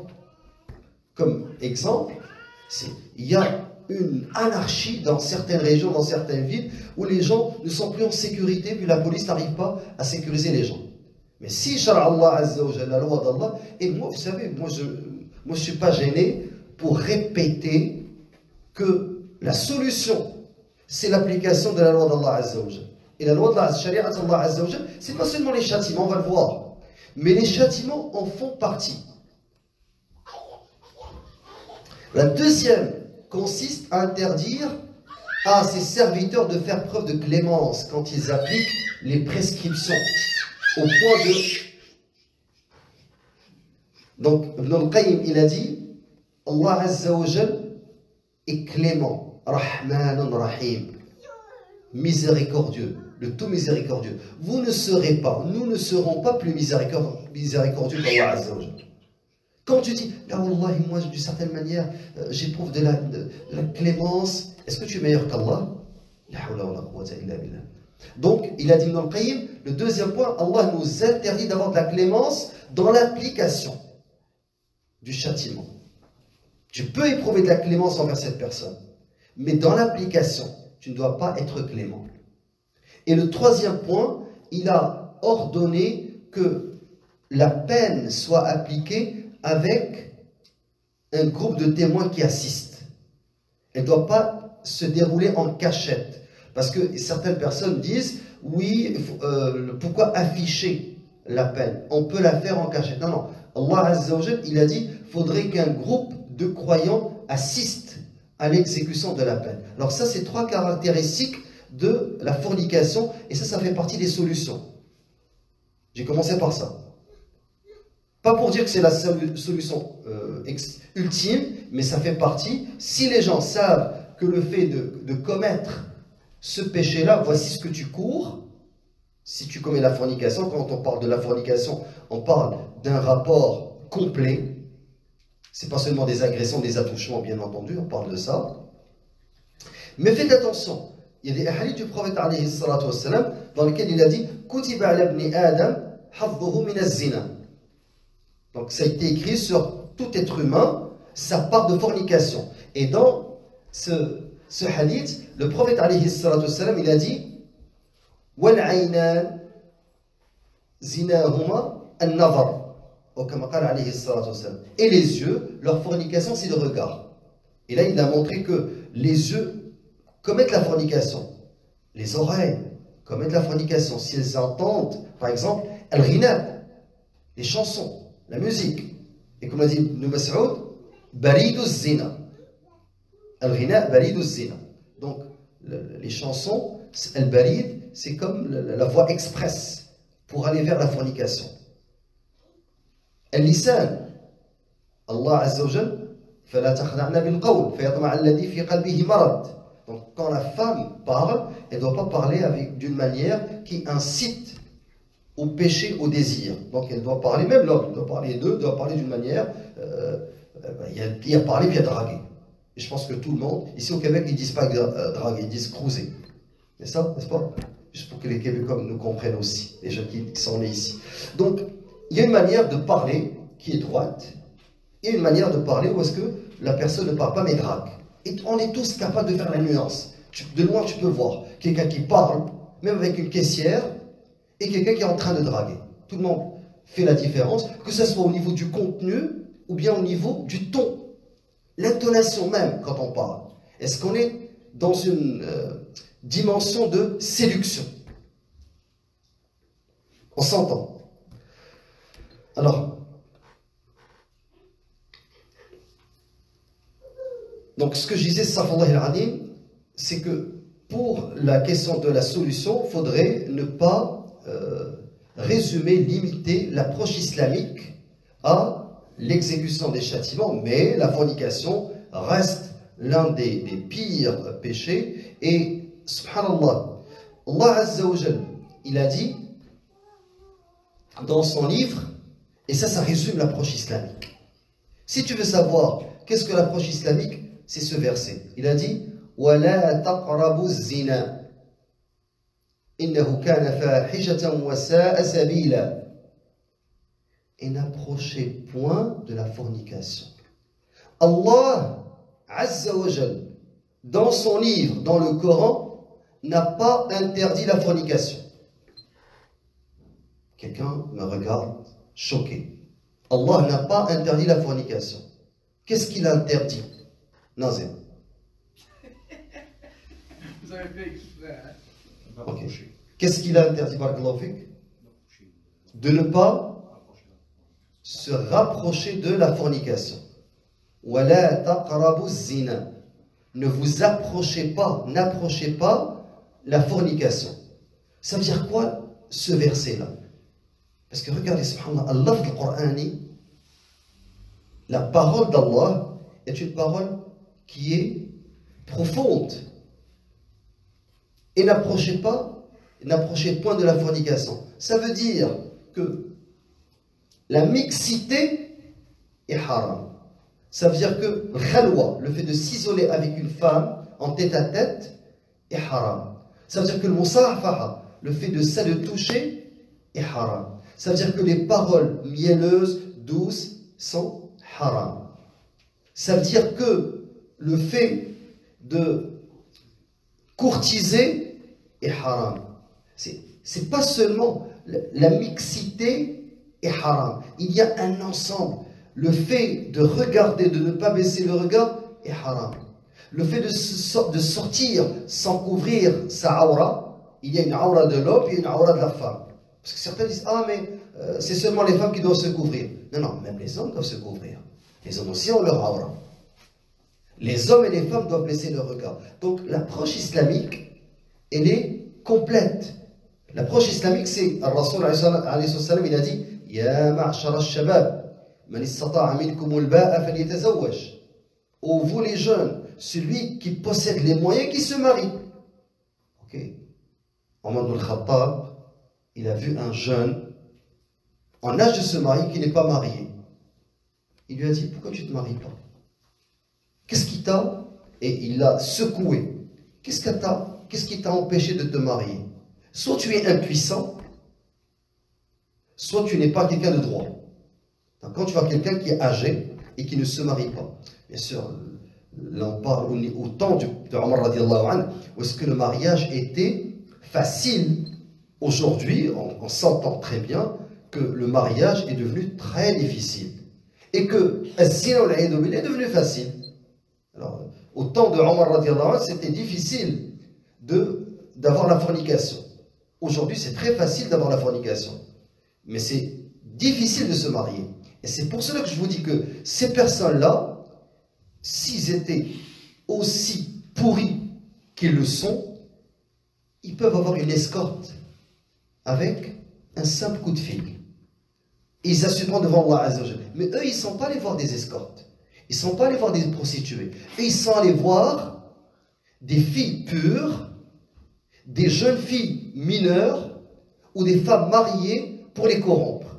comme exemple, il y a une anarchie dans certaines régions, dans certaines villes, où les gens ne sont plus en sécurité, puis la police n'arrive pas à sécuriser les gens. Mais si Shar'Allah Azza wa Jalla, la loi d'Allah, et moi, vous savez, moi je ne suis pas gêné pour répéter que la solution, c'est l'application de la loi d'Allah Azza wa Jalla. Et la loi de la Sharia d'Allah Azza wa Jalla, c'est pas seulement les châtiments, on va le voir, mais les châtiments en font partie. La deuxième consiste à interdire à ses serviteurs de faire preuve de clémence quand ils appliquent les prescriptions au point de... Donc, Ibn al-Qayyim, il a dit Allah Azza wa Jal est clément, Rahmanun Rahim, miséricordieux, le tout miséricordieux. Vous ne serez pas, nous ne serons pas plus miséricordieux qu'Allah Azza wa Jal. Quand tu dis, là, Wallahi, moi, d'une certaine manière, j'éprouve de la clémence, est-ce que tu es meilleur qu'Allah? Donc, il a dit dans le Qayyim, le deuxième point, Allah nous interdit d'avoir de la clémence dans l'application du châtiment. Tu peux éprouver de la clémence envers cette personne, mais dans l'application, tu ne dois pas être clément. Et le troisième point, il a ordonné que la peine soit appliquée avec un groupe de témoins qui assistent. Elle ne doit pas se dérouler en cachette. Parce que certaines personnes disent, oui, pourquoi afficher la peine? On peut la faire en cachette. Non, non. Allah Azza wa Jal, il a dit, il faudrait qu'un groupe de croyants assiste à l'exécution de la peine. Alors ça, c'est 3 caractéristiques de la fornication, et ça fait partie des solutions. J'ai commencé par ça. Pas pour dire que c'est la solution ultime, mais ça fait partie. Si les gens savent que le fait de commettre ce péché-là, voici ce que tu cours. Si tu commets la fornication, quand on parle de la fornication, on parle d'un rapport complet. C'est pas seulement des agressions, des attouchements, bien entendu, on parle de ça. Mais faites attention, il y a des hadiths du prophète alayhi salatu wassalam, dans lesquels il a dit « Kutiba ala ibni Adam hadduhu min az-zina » Donc ça a été écrit sur tout être humain, sa part de fornication. Et dans ce hadith, le prophète alayhi salatu wassalam, il a dit « Wal aynan zinahuma an-nazar » Et les yeux, leur fornication, c'est le regard. Et là, il a montré que les yeux commettent la fornication. Les oreilles commettent la fornication. Si elles entendent, par exemple, al-ghina, les chansons, la musique. Et comme l'a dit Ibn Mas'ud, baridou zina. Al-ghina, baridou zina. Donc, les chansons, al-barid, c'est comme la voie express pour aller vers la fornication. Al-lisan, Allah Azza wa Jal, فلا تخدعن بالقول فيطمع الذي في قلبه مرض. Donc quand la femme parle, elle ne doit pas parler d'une manière qui incite au péché, au désir. Donc elle doit parler, même l'homme doit parler d'eux, doit parler d'une manière, il y a parlé puis il y a dragué. Et je pense que tout le monde, ici au Québec, ils ne disent pas draguer, ils disent cruiser. C'est ça, n'est-ce pas? Juste pour que les Québécois nous comprennent aussi, les gens qui sont nés ici. Donc il y a une manière de parler qui est droite, et une manière de parler où est-ce que la personne ne parle pas mais drague. Et on est tous capables de faire la nuance. De loin, tu peux voir quelqu'un qui parle, même avec une caissière, et quelqu'un qui est en train de draguer. Tout le monde fait la différence, que ce soit au niveau du contenu ou bien au niveau du ton. L'intonation même quand on parle. Est-ce qu'on est dans une dimension de séduction? On s'entend. Alors, donc ce que je disais, c'est que pour la question de la solution, il faudrait ne pas résumer, limiter l'approche islamique à l'exécution des châtiments, mais la fornication reste l'un des pires péchés. Et subhanallah, Allah Azza wa Jal, il a dit dans son livre, et ça résume l'approche islamique. Si tu veux savoir qu'est-ce que l'approche islamique, c'est ce verset. Il a dit وَلَا تَقْرَبُوا الزِّنَا إِنَّهُ كَانَ فَاحِشَةً وَسَاءَ سَبِيلًا. Et n'approchez point de la fornication. Allah Azza wa Jal, dans son livre, dans le Coran, n'a pas interdit la fornication. Quelqu'un me regarde choqué. Allah n'a pas interdit la fornication. Qu'est-ce qu'il a interdit? Nazim. Vous avez fait exprès, hein? Okay. Qu'est-ce qu'il a interdit par Glofik? De ne pas se rapprocher de la fornication. Wala taqrabu zina. Ne vous approchez pas, n'approchez pas la fornication. Ça veut dire quoi ce verset-là? Parce que regardez, subhanallah, Allah du Coran, la parole d'Allah est une parole qui est profonde. Et n'approchez point de la fornication. Ça veut dire que la mixité est haram. Ça veut dire que khalwa, le fait de s'isoler avec une femme en tête à tête, est haram. Ça veut dire que le musafaha, le fait de toucher, est haram. Ça veut dire que les paroles mielleuses, douces, sont haram. Ça veut dire que le fait de courtiser est haram. C'est pas seulement la mixité est haram. Il y a un ensemble. Le fait de regarder, de ne pas baisser le regard est haram. Le fait de sortir sans couvrir sa aura, il y a une aura de l'homme et une aura de la femme. Parce que certains disent, ah mais c'est seulement les femmes qui doivent se couvrir. Non, non, même les hommes doivent se couvrir. Les hommes aussi ont leur aura. Les hommes et les femmes doivent baisser le regard. Donc l'approche islamique, elle est complète. L'approche islamique, c'est, Al-Rasul il a dit, Ya ma'ashara al-shabab, man istata'a minkum al-ba'a falyatazawwaj. Ô vous les jeunes, celui qui possède les moyens qui se marie. Ok. Omar ibn al-Khattab, il a vu un jeune en âge de se marier qui n'est pas marié. Il lui a dit, pourquoi tu ne te maries pas? Qu'est-ce qui t'a? Et il l'a secoué. Qu'est-ce qui t'a empêché de te marier? Soit tu es impuissant, soit tu n'es pas quelqu'un de droit. Donc, quand tu vois quelqu'un qui est âgé et qui ne se marie pas, bien sûr, là on parle au temps de Omar radiallahu anhu, où est-ce que le mariage était facile. Aujourd'hui, on s'entend très bien que le mariage est devenu très difficile et que as-zina wal iyadu billah est devenu facile. Alors, au temps de Omar radiyallahu anhu, c'était difficile d'avoir la fornication. Aujourd'hui, c'est très facile d'avoir la fornication. Mais c'est difficile de se marier. Et c'est pour cela que je vous dis que ces personnes-là, s'ils étaient aussi pourris qu'ils le sont, ils peuvent avoir une escorte avec un simple coup de fil. Et ils assumeront devant Allah Azza wa Jalla. Mais eux, ils ne sont pas allés voir des escortes. Ils ne sont pas allés voir des prostituées. Eux, ils sont allés voir des filles pures, des jeunes filles mineures ou des femmes mariées pour les corrompre.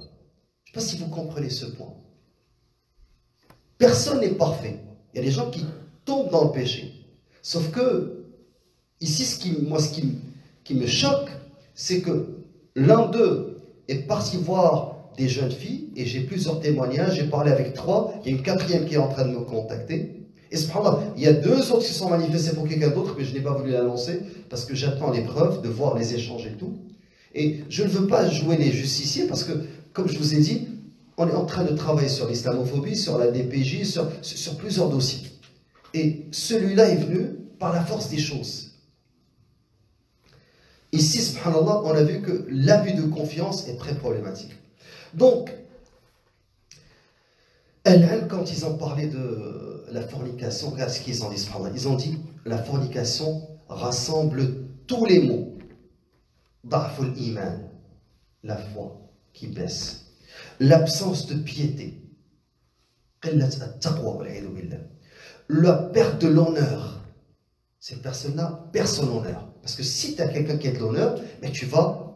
Je ne sais pas si vous comprenez ce point. Personne n'est parfait. Il y a des gens qui tombent dans le péché. Sauf que, ici, ce qui me choque, c'est que l'un d'eux est parti voir des jeunes filles, et j'ai plusieurs témoignages, j'ai parlé avec 3, il y a une 4e qui est en train de me contacter. Et subhanallah, il y a 2 autres qui sont manifestés pour quelqu'un d'autre, mais je n'ai pas voulu la lancer, parce que j'attends les preuves, de voir les échanges et tout. Et je ne veux pas jouer les justiciers, parce que, comme je vous ai dit, on est en train de travailler sur l'islamophobie, sur la DPJ, sur plusieurs dossiers. Et celui-là est venu par la force des choses. Ici, subhanallah, on a vu que l'abus de confiance est très problématique. Donc, quand ils ont parlé de la fornication, regarde ce qu'ils ont dit, subhanallah. Ils ont dit, la fornication rassemble tous les maux. Da'ful iman, la foi qui baisse. L'absence de piété. La perte de l'honneur. Cette personne-là perd son honneur. Parce que si tu as quelqu'un qui a de l'honneur, mais tu vas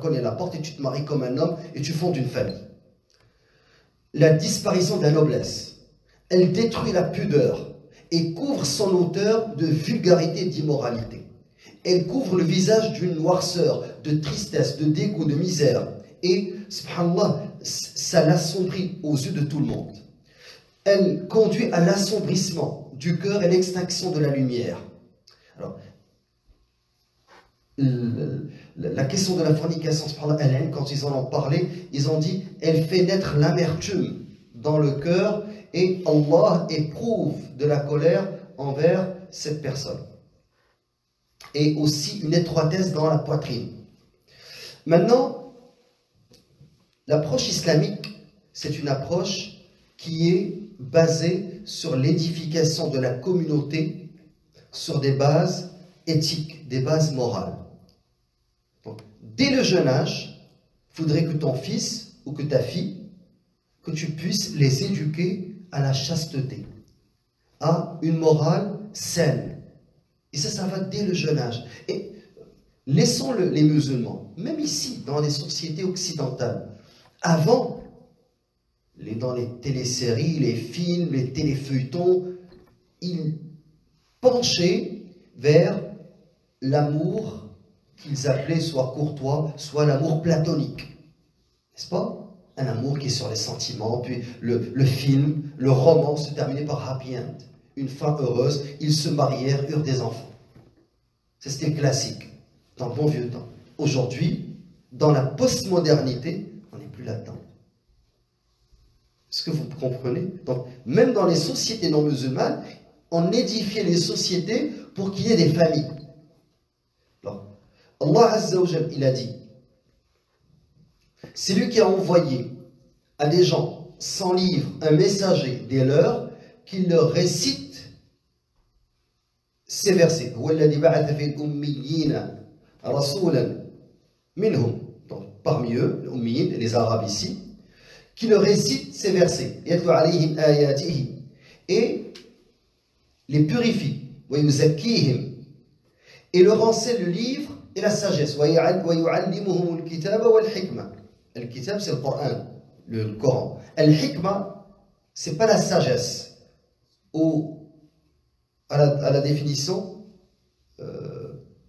connaître la porte et tu te maries comme un homme et tu fondes une famille. La disparition de la noblesse. Elle détruit la pudeur et couvre son auteur de vulgarité et d'immoralité. Elle couvre le visage d'une noirceur, de tristesse, de dégoût, de misère. Et, subhanallah, ça l'assombrit aux yeux de tout le monde. Elle conduit à l'assombrissement du cœur et l'extinction de la lumière. Alors, la question de la fornication, quand ils en ont parlé, ils ont dit, elle fait naître l'amertume dans le cœur et Allah éprouve de la colère envers cette personne. Et aussi une étroitesse dans la poitrine. Maintenant, l'approche islamique, c'est une approche qui est basée sur l'édification de la communauté sur des bases éthiques, des bases morales. Donc, dès le jeune âge, il faudrait que ton fils ou que ta fille, que tu puisses les éduquer à la chasteté, à une morale saine. Et ça va dès le jeune âge. Et laissons les musulmans, même ici, dans les sociétés occidentales, avant, dans les téléséries, les films, les téléfeuilletons, ils penchaient vers l'amour qu'ils appelaient soit courtois, soit l'amour platonique. N'est-ce pas? Un amour qui est sur les sentiments, puis le film, le roman se terminait par happy end. Une fin heureuse, ils se marièrent, eurent des enfants. C'était classique, dans le bon vieux temps. Aujourd'hui, dans la postmodernité, on n'est plus là-dedans. Est-ce que vous comprenez? Donc, même dans les sociétés non musulmanes, on édifiait les sociétés pour qu'il y ait des familles. Alors, Allah Azza wa Jal, il a dit, c'est lui qui a envoyé à des gens sans livre un messager des leurs qui leur récite ces versets. Donc, parmi eux, les ummiyin, les arabes ici, qui leur récite ces versets. Et les purifie. Et leur enseigne le livre et la sagesse. Al-Kitab, c'est le Coran. Al-Hikma, c'est pas la sagesse. À la définition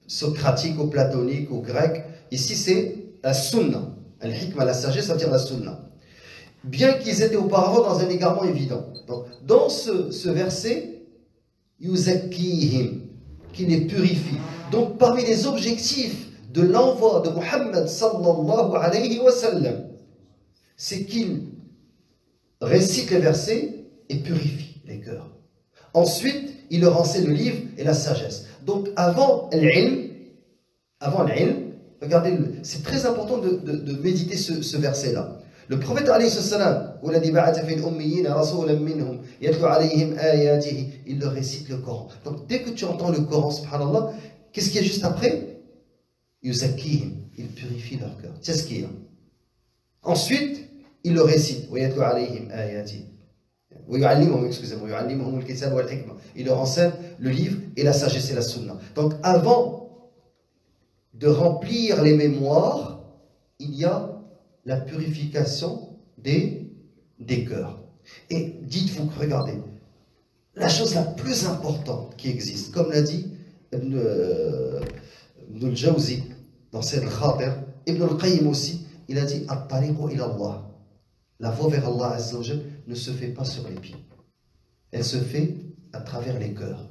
socratique ou platonique ou grecque, ici c'est la sunna. Al-Hikma, la sagesse, ça veut dire la sunna. Bien qu'ils étaient auparavant dans un égarement évident. Donc, dans ce verset, yuzakkihim, qui les purifie. Donc, parmi les objectifs de l'envoi de Muhammad sallallahu alayhi wa sallam, c'est qu'il récite les versets et purifie les cœurs. Ensuite, il leur enseigne le livre et la sagesse. Donc avant l'ilm, regardez, c'est très important de méditer ce verset-là. Le prophète alayhi salam, il leur récite le Coran. Donc dès que tu entends le Coran, subhanallah, qu'est-ce qu'il y a juste après? Yuzakkihim, il purifie leur cœur. C'est ce qu'il y a. Ensuite, il le récite. Il leur enseigne le livre et la sagesse et la sunna. Donc avant de remplir les mémoires, il y a la purification des cœurs. Et dites-vous, regardez, la chose la plus importante qui existe, comme l'a dit Ibn al-Jawzi dans Sayyid al-Khatir, Ibn al-Qayyim aussi, il a dit At-tariqu ila Allah. La voie vers Allah Azza wa Jal ne se fait pas sur les pieds. Elle se fait à travers les cœurs.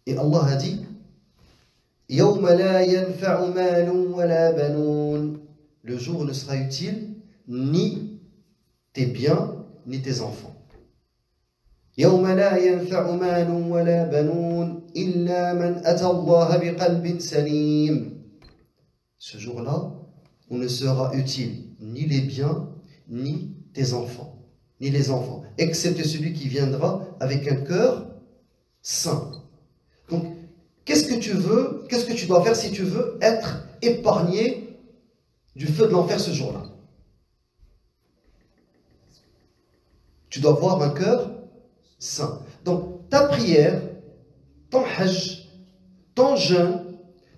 Et Allah a dit Yawma la yanfa'u malun wa la banoun. Le jour ne sera utile ni tes biens ni tes enfants. Yawma la yanfa'u malun wa la banoun illa man ata Allah biqalbin salim. Ce jour-là, où ne sera utile ni les biens ni tes enfants, ni les enfants, excepté celui qui viendra avec un cœur saint. Donc, qu'est-ce que tu dois faire si tu veux être épargné du feu de l'enfer ce jour-là? Tu dois avoir un cœur saint. Donc, ta prière, ton hajj, ton jeûne,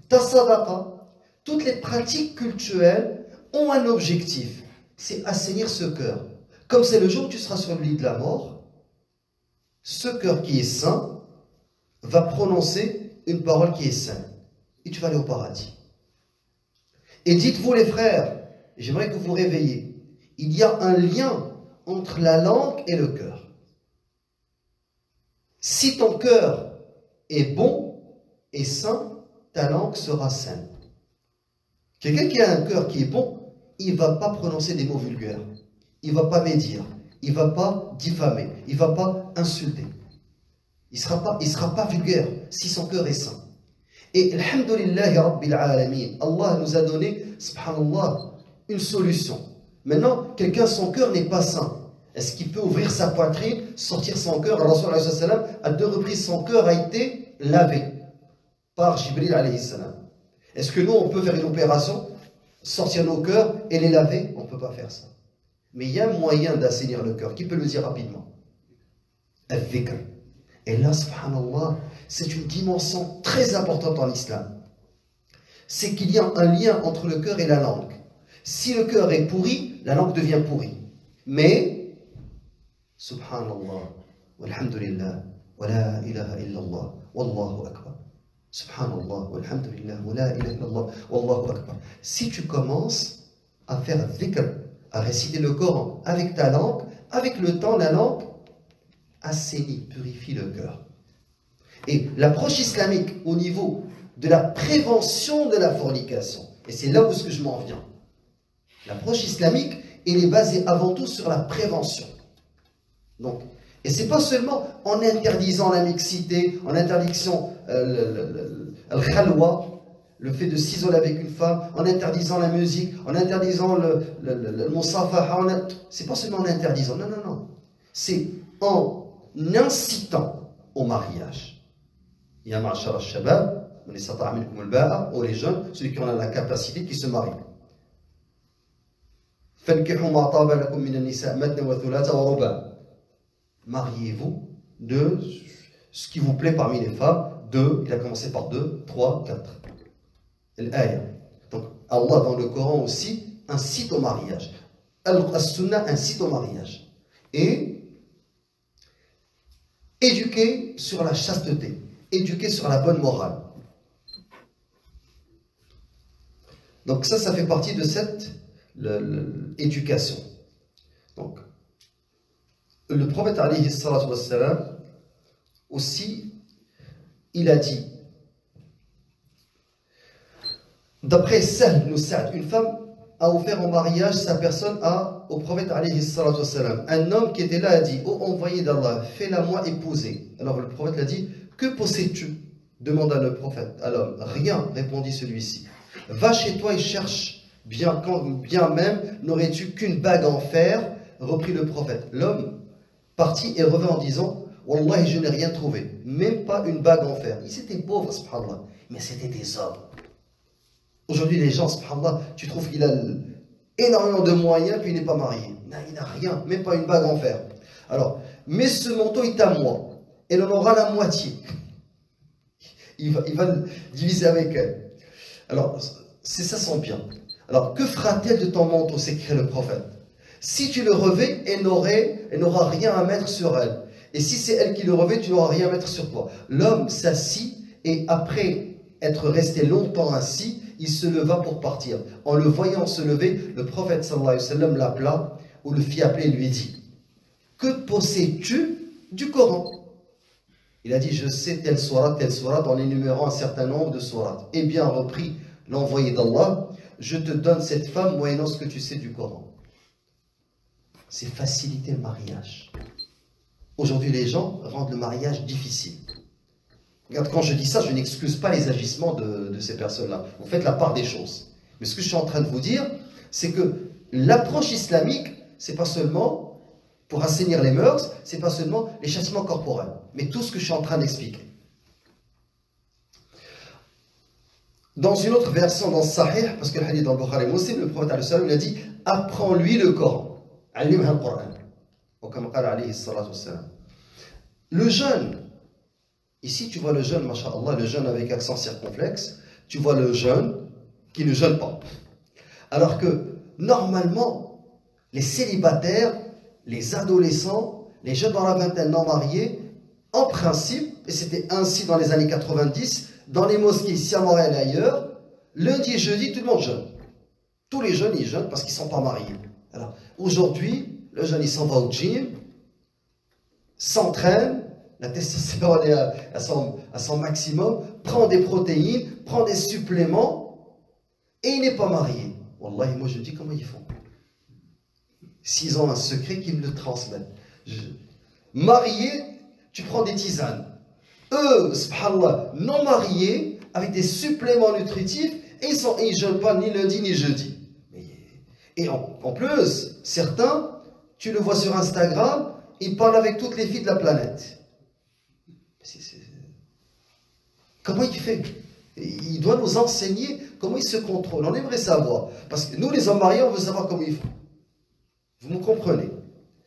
ta sadaqa, toutes les pratiques cultuelles ont un objectif. C'est assainir ce cœur. Comme c'est le jour où tu seras sur le lit de la mort, ce cœur qui est saint va prononcer une parole qui est sainte. Et tu vas aller au paradis. Et dites-vous les frères, j'aimerais que vous réveilliez, il y a un lien entre la langue et le cœur. Si ton cœur est bon et saint, ta langue sera sainte. Quelqu'un qui a un cœur qui est bon, il ne va pas prononcer des mots vulgaires. Il ne va pas médire. Il ne va pas diffamer. Il ne va pas insulter. Il ne sera pas vulgaire si son cœur est saint. Et alhamdulillahi rabbil alamin, Allah nous a donné, subhanallah, une solution. Maintenant, quelqu'un, son cœur n'est pas saint. Est-ce qu'il peut ouvrir sa poitrine, sortir son cœur? Allah sallallahu alayhi wa sallam, à 2 reprises, son cœur a été lavé par Jibril alayhi salam. Est-ce que nous, on peut faire une opération, sortir nos cœurs et les laver? On ne peut pas faire ça. Mais il y a un moyen d'assainir le cœur. Qui peut le dire rapidement? Al-dhikr. Et là, subhanallah, c'est une dimension très importante en islam. C'est qu'il y a un lien entre le cœur et la langue. Si le cœur est pourri, la langue devient pourrie. Mais, subhanallah, walhamdulillah, wa la ilaha illallah, wallahu akbar. Subhanallah, walhamdulillah, wa la ilaha illallah, wallahu akbar. Si tu commences à faire dhikr, à réciter le Coran avec ta langue, avec le temps, la langue assainit, purifie le cœur. Et l'approche islamique au niveau de la prévention de la fornication, et c'est là où je m'en viens. L'approche islamique, elle est basée avant tout sur la prévention. Donc, et c'est pas seulement en interdisant la mixité, en interdisant al-khalwa, le fait de s'isoler avec une femme, en interdisant la musique, en interdisant le musafaha, c'est pas seulement en interdisant, non, non, non. C'est en incitant au mariage. Ya ma'ashara al-shabab, man istata'a minkum al-ba'a, ou les jeunes, ceux qui ont la capacité, qui se marient. Fankihu ma taba lakum min an-nisa' matna wa thulatha wa ruba'. Mariez-vous de ce qui vous plaît parmi les femmes. 2, il a commencé par 2, 3, 4. L'ayah. Donc Allah dans le Coran aussi incite au mariage. Al-Sunnah incite au mariage. Et éduquer sur la chasteté, éduquer sur la bonne morale. Donc ça fait partie de cette éducation. Donc, le prophète alayhi salatu wassalam aussi, il a dit D'après Sahl ibn Sa'd, une femme a offert en mariage sa personne au prophète alayhi salatu wassalam. Un homme qui était là a dit: ô envoyé d'Allah, fais-la moi épouser. Alors le prophète l'a dit: que possèdes-tu? Demanda le prophète à l'homme. Rien, répondit celui-ci. Va chez toi et cherche, bien même n'aurais-tu qu'une bague en fer, reprit le prophète. L'homme partit et revint en disant: Wallahi, je n'ai rien trouvé, même pas une bague en fer. Ils étaient pauvres, subhanallah, mais c'était des hommes. Aujourd'hui, les gens, subhanallah, tu trouves qu'il a énormément de moyens, puis il n'est pas marié. Non, il n'a rien, même pas une bague en fer. Alors, mais ce manteau est à moi, elle en aura la moitié. Il va le diviser avec elle. Alors, c'est ça son bien. Alors, que fera-t-elle de ton manteau, s'écrie le prophète? Si tu le revais, elle n'aura rien à mettre sur elle. Et si c'est elle qui le revêt, tu n'auras rien à mettre sur toi. L'homme s'assit et après être resté longtemps assis, il se leva pour partir. En le voyant se lever, le prophète sallallahu alayhi wa sallam l'appela ou le fit appeler et lui dit: que possèdes-tu du Coran? Il a dit: je sais telle sourate, en énumérant un certain nombre de sourates. Eh bien, reprit l'envoyé d'Allah, je te donne cette femme moyennant ce que tu sais du Coran. C'est faciliter le mariage. Aujourd'hui, les gens rendent le mariage difficile. Regarde, quand je dis ça, je n'excuse pas les agissements de ces personnes-là. Vous faites la part des choses. Mais ce que je suis en train de vous dire, c'est que l'approche islamique, c'est pas seulement pour assainir les mœurs, c'est pas seulement les châtiments corporels, mais tout ce que je suis en train d'expliquer. Dans une autre version, dans Sahih, parce que le hadith dans le Bukhari Muslim, le prophète alayhi salam, il a dit: apprends-lui le Coran. Alim al-Qur'an. Le jeune, ici tu vois le jeune, masha'Allah, le jeune avec accent circonflexe, tu vois le jeune qui ne jeûne pas. Alors que normalement, les célibataires, les adolescents, les jeunes dans la vingtaine non mariés, en principe, et c'était ainsi dans les années 90, dans les mosquées ici à Montréal et ailleurs, lundi et jeudi, tout le monde jeûne. Tous les jeunes, ils jeûnent parce qu'ils ne sont pas mariés. Alors aujourd'hui, le jeune, il s'en va au gym, s'entraîne, la testostérone est à son maximum, prend des protéines, prend des suppléments, et il n'est pas marié. Wallahi, moi je dis comment ils font. S'ils ont un secret, qu'ils me le transmettent. Marié, tu prends des tisanes. Eux, subhanallah, non mariés, avec des suppléments nutritifs, et ils ne jeûnent pas ni lundi ni jeudi. Et en plus, certains, tu le vois sur Instagram, il parle avec toutes les filles de la planète. Comment il fait? Il doit nous enseigner comment il se contrôle. On aimerait savoir. Parce que nous, les hommes mariés, on veut savoir comment ils font. Vous me comprenez?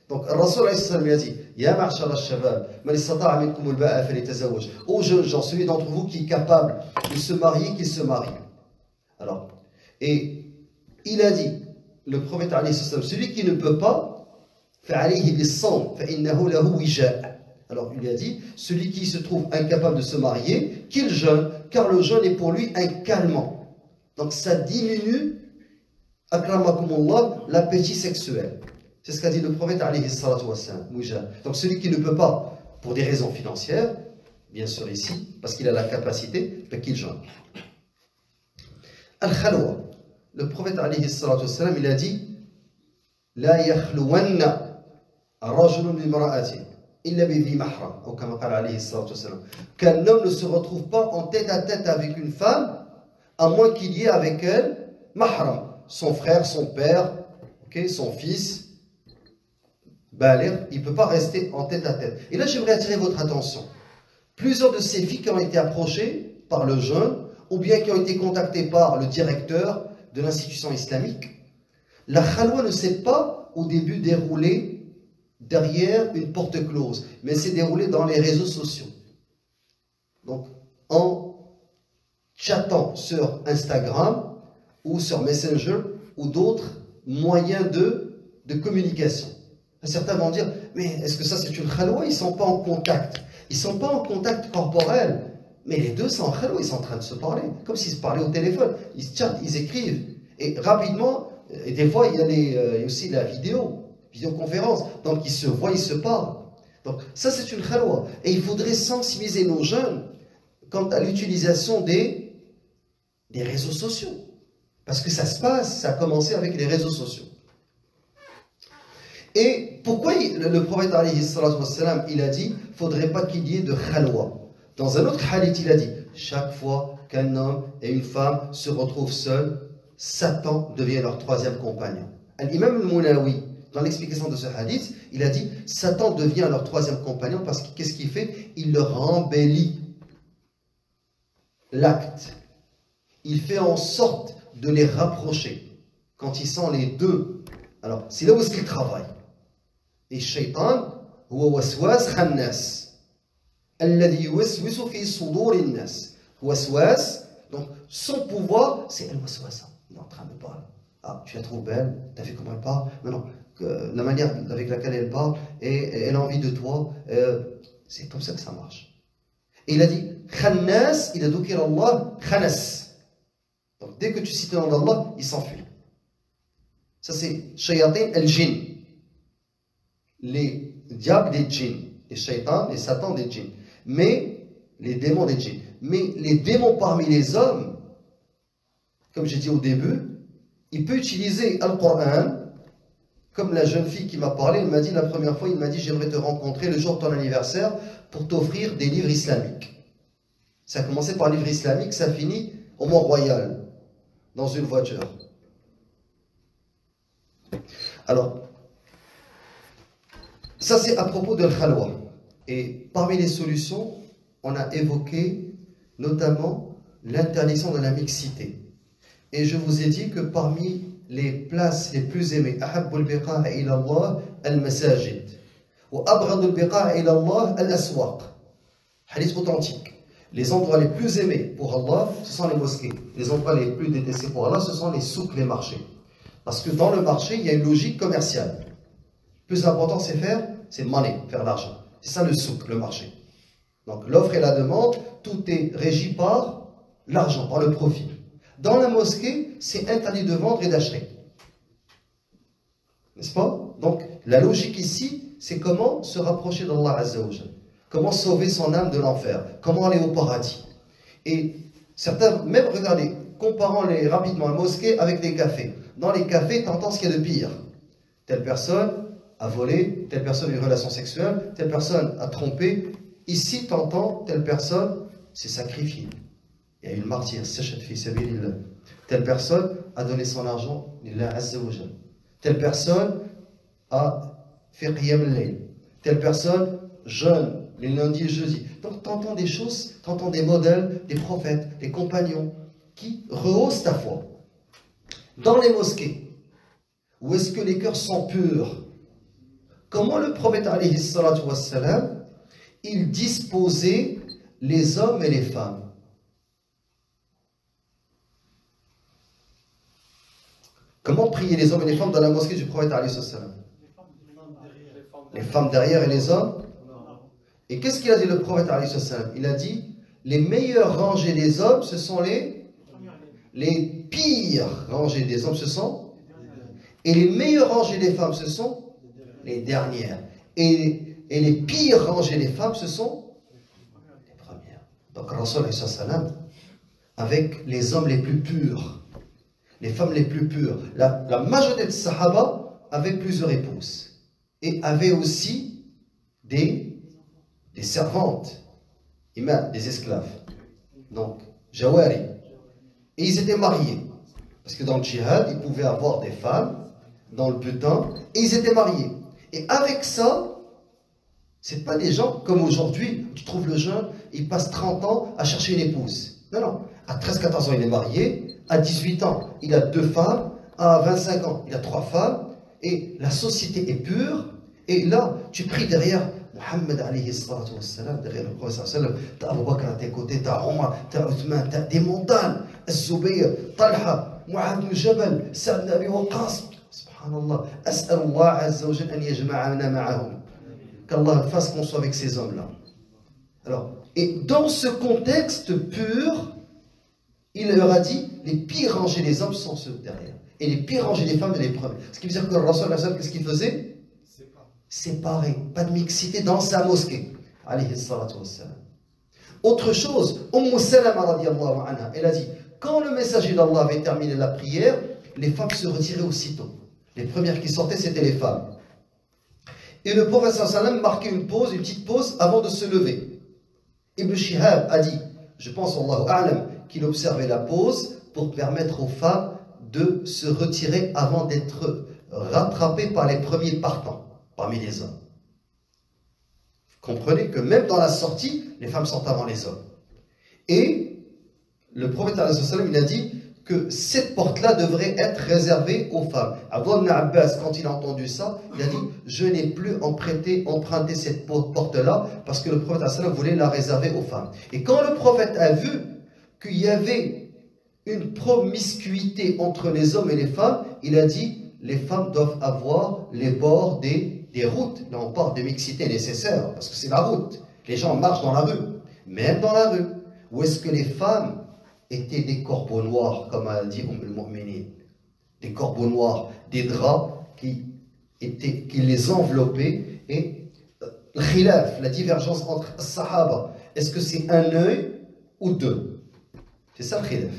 Donc, Rasul lui a dit: Ya ma'shar al-shabab, man istata'a minkum al-ba'a falyatazawwaj. Ô jeunes gens, celui d'entre vous qui est capable de se marier, qu'il se marie. Alors, et il a dit, le prophète alayhi salam, celui qui ne peut pas, fa'alayhi bis-sawm fa'innahu lahu wija'. Alors il lui a dit, celui qui se trouve incapable de se marier, qu'il jeûne, car le jeûne est pour lui un calmant. Donc ça diminue, akramakumullah, l'appétit sexuel. C'est ce qu'a dit le prophète alayhi salatu wassalam, wija'. Donc celui qui ne peut pas, pour des raisons financières, bien sûr ici, parce qu'il a la capacité, qu'il jeûne. Al-Khalwa. Le prophète alayhi salatu wassalam, il a dit: La yakhluwanna rajulun bimra'atin illa bidhi mahram. Ou comme qala alayhi salatu wassalam. Qu'un homme ne se retrouve pas en tête à tête avec une femme, à moins qu'il y ait avec elle mahram, son frère, son père, okay, son fils. Il ne peut pas rester en tête à tête. Et là, j'aimerais attirer votre attention. Plusieurs de ces filles qui ont été approchées par le jeune, ou bien qui ont été contactées par le directeur de l'institution islamique, la khalwa ne s'est pas au début déroulée derrière une porte close, mais s'est déroulée dans les réseaux sociaux. Donc, en chattant sur Instagram ou sur Messenger ou d'autres moyens de communication. Certains vont dire: mais est-ce que ça c'est une khalwa? Ils ne sont pas en contact. Ils ne sont pas en contact corporel. Mais les deux sont en khalwa, ils sont en train de se parler. Comme s'ils se parlaient au téléphone. Ils se chattent, ils écrivent. Et rapidement, et des fois il y a aussi la vidéoconférence. Donc ils se voient, ils se parlent. Donc ça c'est une khalwa. Et il faudrait sensibiliser nos jeunes quant à l'utilisation des Les réseaux sociaux. Parce que ça se passe, ça a commencé avec les réseaux sociaux. Et pourquoi le prophète alayhi salatu wassalam, il a dit, il ne faudrait pas qu'il y ait de khalwa. Dans un autre hadith, il a dit, chaque fois qu'un homme et une femme se retrouvent seuls, Satan devient leur troisième compagnon. L'imam al-Munawi, dans l'explication de ce hadith, il a dit, Satan devient leur troisième compagnon parce que qu'est-ce qu'il fait? Il leur embellit l'acte. Il fait en sorte de les rapprocher. Quand ils sont les deux, alors c'est là où est-ce qu'ils travaillent. Et Shaitan, huwa waswas khannas. Alladhi yuwaswisu fi sudurin nas. Waswas, donc son pouvoir, c'est al-waswasa. Il est en train de parler. Ah, tu la trouves belle, tu as vu comment elle parle? Non, la manière avec laquelle elle parle, et elle a envie de toi, c'est comme ça que ça marche. Et il a dit, khannas, il a dhukir Allah, khanas. Donc dès que tu cites le nom d'Allah, il s'enfuit. Ça c'est shayatin al-jinn. Les diables des djinns, les shaitans, les satans des djinns. Mais les démons des djinns. Mais les démons parmi les hommes, comme j'ai dit au début, il peut utiliser Al-Qur'an, comme la jeune fille qui m'a parlé, elle m'a dit la première fois, il m'a dit j'aimerais te rencontrer le jour de ton anniversaire pour t'offrir des livres islamiques. Ça a commencé par livre islamique, ça finit au Mont-Royal, dans une voiture. Alors, ça c'est à propos de Khalwa. Et parmi les solutions, on a évoqué notamment l'interdiction de la mixité. Et je vous ai dit que parmi les places les plus aimées, ahabbul biqa'a ila Allah al-masajid wa abghadul biqa'a ila Allah al-aswaq. Hadith authentique. Les endroits les plus aimés pour Allah, ce sont les mosquées. Les endroits les plus détestés pour Allah, ce sont les souks, les marchés. Parce que dans le marché, il y a une logique commerciale. Le plus important, c'est money, faire l'argent. C'est ça le souk, le marché. Donc l'offre et la demande, tout est régi par l'argent, par le profit. Dans la mosquée, c'est interdit de vendre et d'acheter. N'est-ce pas? Donc la logique ici, c'est comment se rapprocher d'Allah Azza wa Jalla. Comment sauver son âme de l'enfer? Comment aller au paradis? Et certains, même regardez, comparons-les rapidement, la mosquée avec les cafés. Dans les cafés, tu entends ce qu'il y a de pire. Telle personne a volé, telle personne a eu une relation sexuelle, telle personne a trompé. Ici, tu entends telle personne s'est sacrifiée. Il y a eu le martyr, telle personne a donné son argent, telle personne a fait qiyam al-layl, telle personne jeûne les lundis et jeudis. Donc tu entends des choses, tu entends des modèles, des prophètes, des compagnons qui rehaussent ta foi. Dans les mosquées, où est-ce que les cœurs sont purs? Comment le prophète alayhi salatu wassalam, il disposait les hommes et les femmes? Comment priaient les hommes et les femmes dans la mosquée du prophète alayhi salatu wassalam? Les femmes derrière et les hommes? Et qu'est-ce qu'il a dit le prophète alayhi salatu wassalam? Il a dit, les meilleures rangées des hommes, ce sont les pires rangées des hommes, ce sont, et les meilleures rangées des femmes, ce sont les dernières. Et les pires rangées des femmes, ce sont les premières. Donc, Rasul sallam, avec les hommes les plus purs, les femmes les plus pures, la majorité de Sahaba avaient plusieurs épouses et avaient aussi des servantes, des esclaves. Donc, Jawari. Et ils étaient mariés. Parce que dans le djihad, ils pouvaient avoir des femmes dans le butin, et ils étaient mariés. Et avec ça, c'est pas des gens comme aujourd'hui, tu trouves le jeune, il passe 30 ans à chercher une épouse. Non, non. À 13-14 ans, il est marié. À 18 ans, il a 2 femmes. À 25 ans, il a 3 femmes. Et la société est pure. Et là, tu pries derrière Muhammad alayhi salatu wassalam, derrière le prophète sallallahu alayhi wa sallam, t'as Abu Bakr à tes côtés, t'as Omar, t'as Uthman, t'as des montagnes, Az-Zubayr, Talha, Mu'adh bin Jabal, Sa'd bin Abi Waqqas. Subhanallah, as'alullah azza wa jalla an yajma'ana ma'ahum. Qu'Allah fasse qu'on soit avec ces hommes-là. Alors, et dans ce contexte pur, il leur a dit, les pires rangées des hommes sont ceux derrière. Et les pires rangées des femmes, les premiers. Ce qui veut dire que le Rasul, qu'est-ce qu'il faisait? Séparé, pas de mixité dans sa mosquée. Alayhi salatu wassalam. Autre chose, Salama radiallahu anha, elle a dit, quand le messager d'Allah avait terminé la prière, les femmes se retiraient aussitôt. Les premières qui sortaient, c'était les femmes. Et le prophète sallam marquait une petite pause avant de se lever. Ibn Shihab a dit, je pense, Allahu a'lam, qu'il observait la pause pour permettre aux femmes de se retirer avant d'être rattrapées par les premiers partants, parmi les hommes. Vous comprenez que même dans la sortie, les femmes sont avant les hommes. Et le prophète sallam, il a dit que cette porte-là devrait être réservée aux femmes. Abdullah ibn Abbas, quand il a entendu ça, il a dit, je n'ai plus emprunté cette porte-là parce que le prophète sallam voulait la réserver aux femmes. Et quand le prophète a vu qu'il y avait une promiscuité entre les hommes et les femmes, il a dit, les femmes doivent avoir les bords des routes. Là, on parle de mixité nécessaire, parce que c'est la route. Les gens marchent dans la rue, même dans la rue. Où est-ce que les femmes étaient des corbeaux noirs, comme a dit al-Mu'minin, des corbeaux noirs, des draps qui les enveloppaient, et le khilaf, la divergence entre Sahaba, est-ce que c'est un œil ou deux? C'est ça le khilaf.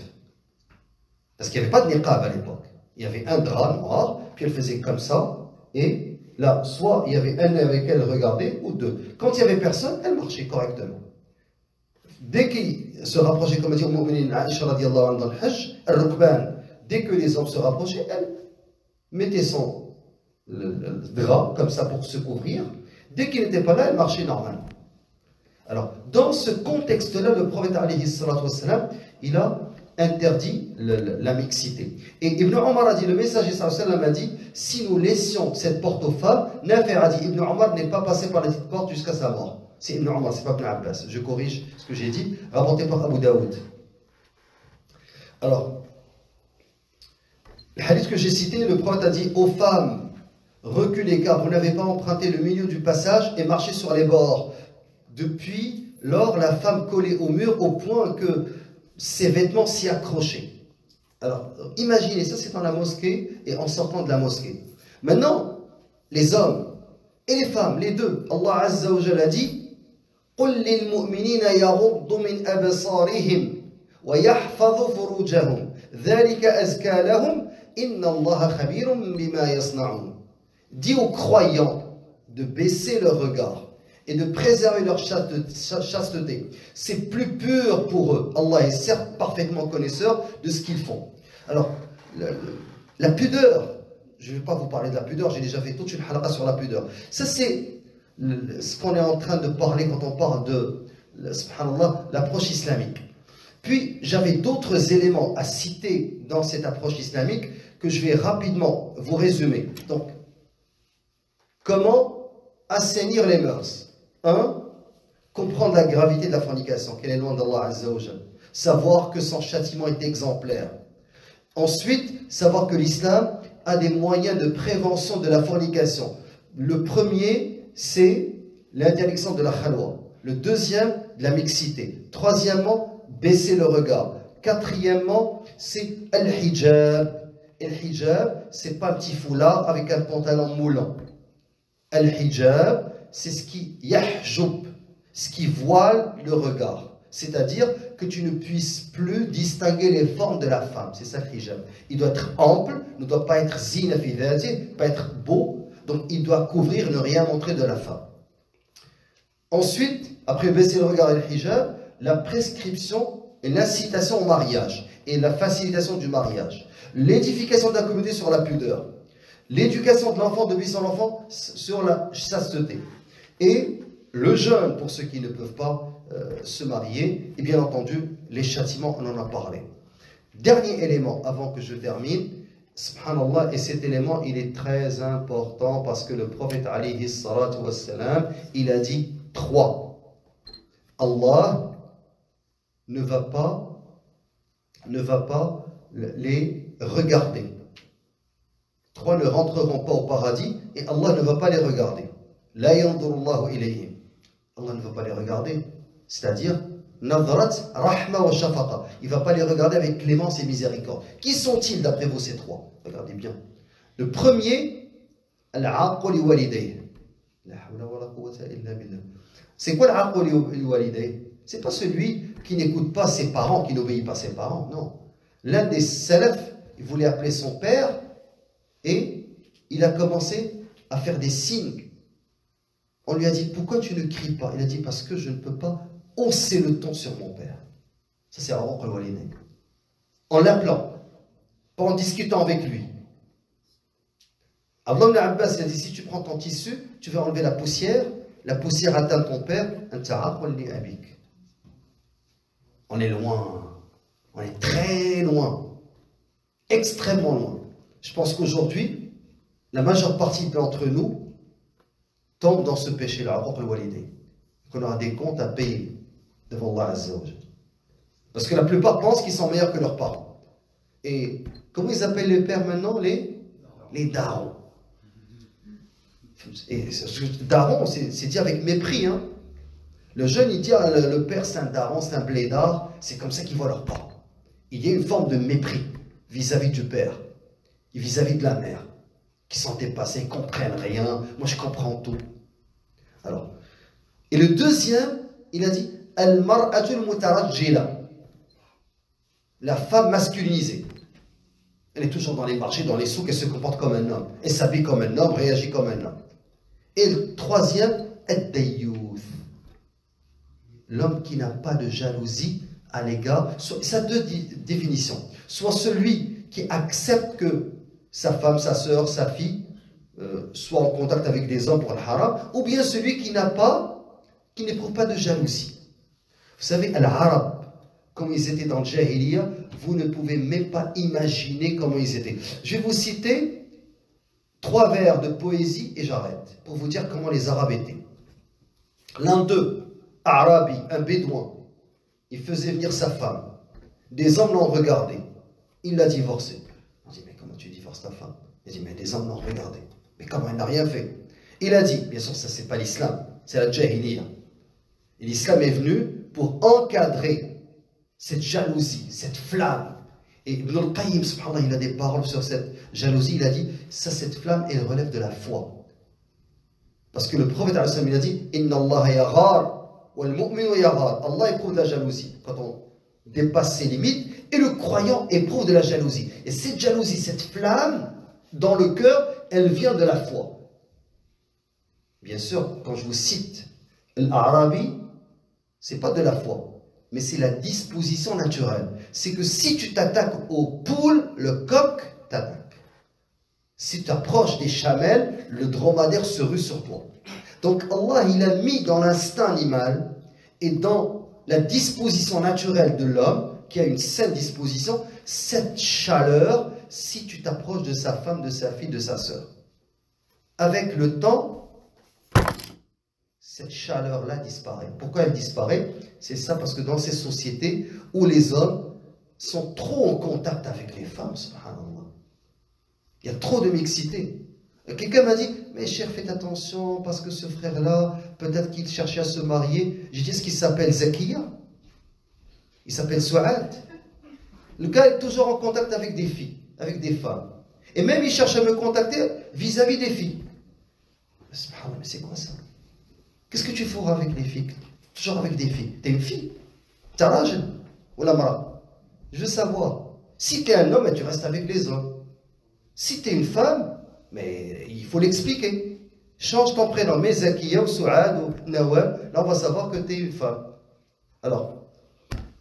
Parce qu'il n'y avait pas de niqab à l'époque. Il y avait un drap noir, puis elle faisait comme ça, et là, soit il y avait un œil avec elle regardait, ou deux. Quand il n'y avait personne, elle marchait correctement. Dès qu'il se rapprochait, comme a dit Al-Mu'minin Aisha radiallahu anha dans le Hajj, al-Rukban, dès que les hommes se rapprochaient, elle mettait son drap comme ça pour se couvrir. Dès qu'il n'était pas là, elle marchait normalement. Alors, dans ce contexte-là, le prophète alayhi salatu wassalam, il a interdit la mixité. Et Ibn Omar a dit, le messager sallallahu alayhi wa sallam a dit, si nous laissions cette porte aux femmes, Nafi' a dit, Ibn Omar n'est pas passé par la petite porte jusqu'à sa mort. C'est Ibn Omar, c'est pas Ibn Abbas. Je corrige ce que j'ai dit, rapporté par Abu Daoud. Alors, le hadith que j'ai cité, le prophète a dit aux femmes, reculez car vous n'avez pas emprunté le milieu du passage et marché sur les bords. Depuis lors, la femme collait au mur au point que ses vêtements s'y accrochaient. Alors, imaginez, ça c'est dans la mosquée et en sortant de la mosquée. Maintenant, les hommes et les femmes, les deux, Allah Azza wa Jalla a dit, قل للمؤمنين يغضوا من أبصارهم ويحفظوا فروجهم ذلك أزكى لهم إن الله خبير بما يصنعون. Dis aux croyants de baisser leur regard et de préserver leur chasteté. C'est plus pur pour eux. Allah est certes parfaitement connaisseur de ce qu'ils font. Alors, la pudeur, je ne vais pas vous parler de la pudeur, j'ai déjà fait toute une halqa sur la pudeur. Ça c'est ce qu'on est en train de parler quand on parle de, subhanallah, l'approche islamique. Puis, j'avais d'autres éléments à citer dans cette approche islamique que je vais rapidement vous résumer. Donc, comment assainir les mœurs? 1. Comprendre la gravité de la fornication, qu'elle est loin d'Allah Azza wa Jalla. Savoir que son châtiment est exemplaire. Ensuite, savoir que l'islam a des moyens de prévention de la fornication. Le premier, c'est l'interdiction de la khalwa. Le deuxième, de la mixité. Troisièmement, baisser le regard. Quatrièmement, c'est al-hijab. Et le hijab, c'est pas un petit foulard avec un pantalon moulant. Al-hijab, c'est ce qui yahjoub, ce qui voile le regard. C'est-à-dire que tu ne puisses plus distinguer les formes de la femme. C'est ça le hijab. Il doit être ample, ne doit pas être zina fi dhati, pas être beau. Donc il doit couvrir, ne rien montrer de la femme. Ensuite, après baisser le regard et le hijab, la prescription et l'incitation au mariage et la facilitation du mariage. L'édification de la communauté sur la pudeur. L'éducation de l'enfant depuis son enfant sur la chasteté. Et le jeûne pour ceux qui ne peuvent pas se marier. Et bien entendu, les châtiments, on en a parlé. Dernier élément avant que je termine. Subhanallah, et cet élément, il est très important parce que le prophète alayhi salatu wassalam, il a dit 3. Allah ne va pas les regarder. 3 ne rentreront pas au paradis et Allah ne va pas les regarder. La yandurullahu ilayhim. Allah ne va pas les regarder. C'est-à-dire, nadrat rahma wa shafaqa. Il ne va pas les regarder avec clémence et miséricorde. Qui sont-ils d'après vous ces 3? Regardez bien. Le premier, al-aql li walidayh. La hawla wa la quwwata illa billah. C'est quoi al-aql li walidayh? C'est pas celui qui n'écoute pas ses parents, qui n'obéit pas à ses parents, non. L'un des salafs, il voulait appeler son père et il a commencé à faire des signes. On lui a dit, pourquoi tu ne cries pas? Il a dit, parce que je ne peux pas hausser le ton sur mon père. Ça c'est Aruq al-Walidayn. En l'appelant, pas en discutant avec lui. Abdullah ibn Abbas, il a dit, si tu prends ton tissu, tu vas enlever la poussière atteint ton père, on est loin, on est très loin, extrêmement loin. Je pense qu'aujourd'hui, la majeure partie d'entre nous tombe dans ce péché-là, qu'on aura des comptes à payer devant Allah Azza wa Jalla. Parce que la plupart pensent qu'ils sont meilleurs que leurs parents. Et comment ils appellent les pères maintenant? Les darons. Et daron, c'est dit avec mépris. Hein. Le jeune, il dit le père c'est un daron, c'est un blédard. C'est comme ça qu'ils voient leurs parents. Il y a une forme de mépris vis-à-vis du père et vis-à-vis de la mère, qui sont dépassés, ils ne comprennent rien. Moi, je comprends tout. Alors, et le deuxième, il a dit al-mar'atul mutarajjila, la femme masculinisée. Elle est toujours dans les marchés, dans les souks, elle se comporte comme un homme. Elle s'habille comme un homme, réagit comme un homme. Et le troisième, ad-dayyuth, l'homme qui n'a pas de jalousie à l'égard. Ça a deux définitions. Soit celui qui accepte que sa femme, sa soeur, sa fille soit en contact avec des hommes pour le haram, ou bien celui qui n'éprouve pas de jalousie. Vous savez, al-Arab, comme ils étaient dans le Jahiliya, vous ne pouvez même pas imaginer comment ils étaient. Je vais vous citer 3 vers de poésie et j'arrête, pour vous dire comment les Arabes étaient. L'un d'eux, Arabi, un bédouin, il faisait venir sa femme. Des hommes l'ont regardé. Il l'a divorcée. On dit, mais comment tu divorces ta femme? Il dit, mais des hommes l'ont regardé. Mais comment elle n'a rien fait? Il a dit, bien sûr, ça c'est pas l'islam, c'est la Jahiliya. Et l'islam est venu pour encadrer cette jalousie, cette flamme. Et Ibn al-Qayyim, subhanallah, il a des paroles sur cette jalousie. Il a dit, ça, cette flamme, elle relève de la foi. Parce que le prophète, il a dit, Inna Allah yaghar, wal mu'minu yaghar. Allah éprouve de la jalousie quand on dépasse ses limites, et le croyant éprouve de la jalousie. Et cette jalousie, cette flamme, dans le cœur, elle vient de la foi. Bien sûr, quand je vous cite l'Arabi, c'est pas de la foi. Mais c'est la disposition naturelle. C'est que si tu t'attaques aux poules, le coq t'attaque. Si tu t'approches des chamelles, le dromadaire se rue sur toi. Donc Allah, il a mis dans l'instinct animal et dans la disposition naturelle de l'homme, qui a une saine disposition, cette chaleur, si tu t'approches de sa femme, de sa fille, de sa sœur. Avec le temps, cette chaleur-là disparaît. Pourquoi elle disparaît? C'est ça, parce que dans ces sociétés où les hommes sont trop en contact avec les femmes, subhanallah, il y a trop de mixité. Quelqu'un m'a dit, mais cher, faites attention, parce que ce frère-là, peut-être qu'il cherchait à se marier. J'ai dit, est-ce qu'il s'appelle Zakiya? Il s'appelle Souad. Le gars est toujours en contact avec des filles, avec des femmes. Et même il cherche à me contacter vis-à-vis des filles. Subhanallah, mais c'est quoi ça? Qu'est-ce que tu feras avec les filles? Toujours avec des filles. T'es une fille? T'es rajul ou la mara? Je veux savoir. Si t'es un homme, tu restes avec les hommes. Si t'es une femme, mais il faut l'expliquer. Change ton prénom. Mais Zakiya ou Souad ou Nawal, là on va savoir que t'es une femme. Alors,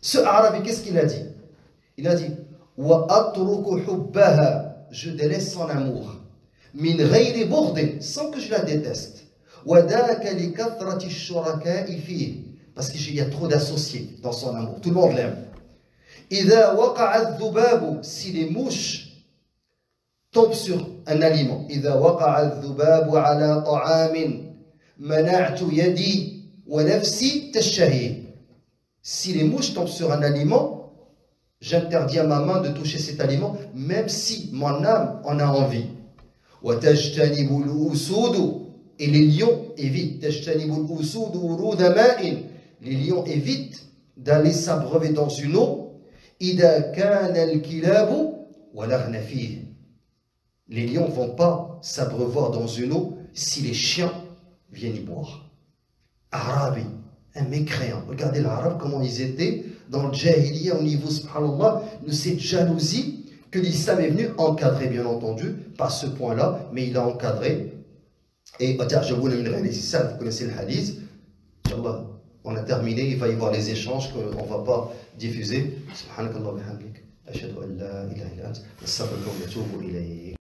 ce Arabi, qu'est-ce qu'il a dit? Il a dit Wa atruku hubbaha, je délaisse son amour. Min ghayri burdin, sans que je la déteste. Parce qu'il y a trop d'associés dans son amour. Tout le monde l'aime. Si les mouches tombent sur un aliment, si les mouches tombent sur un aliment, j'interdis à ma main de toucher cet aliment, même si mon âme en a envie. Et les lions évitent. Les lions évitent d'aller s'abreuver dans une eau. Les lions ne vont pas s'abreuvoir dans une eau si les chiens viennent y boire. Arabi, un mécréant. Regardez l'arabe, comment ils étaient dans le jahiliya au niveau, subhanallah, de cette jalousie que l'islam est venu encadrer, bien entendu, pas ce point-là, mais il a encadré. Et je voulais me réaliser ça, vous connaissez le hadith. Inch'Allah, on a terminé, il va y avoir les échanges qu'on ne va pas diffuser. Subhanakallah wa bihamdik. Ashhadu an la ilaha illa ant, astaghfiruka wa atubu ilayk.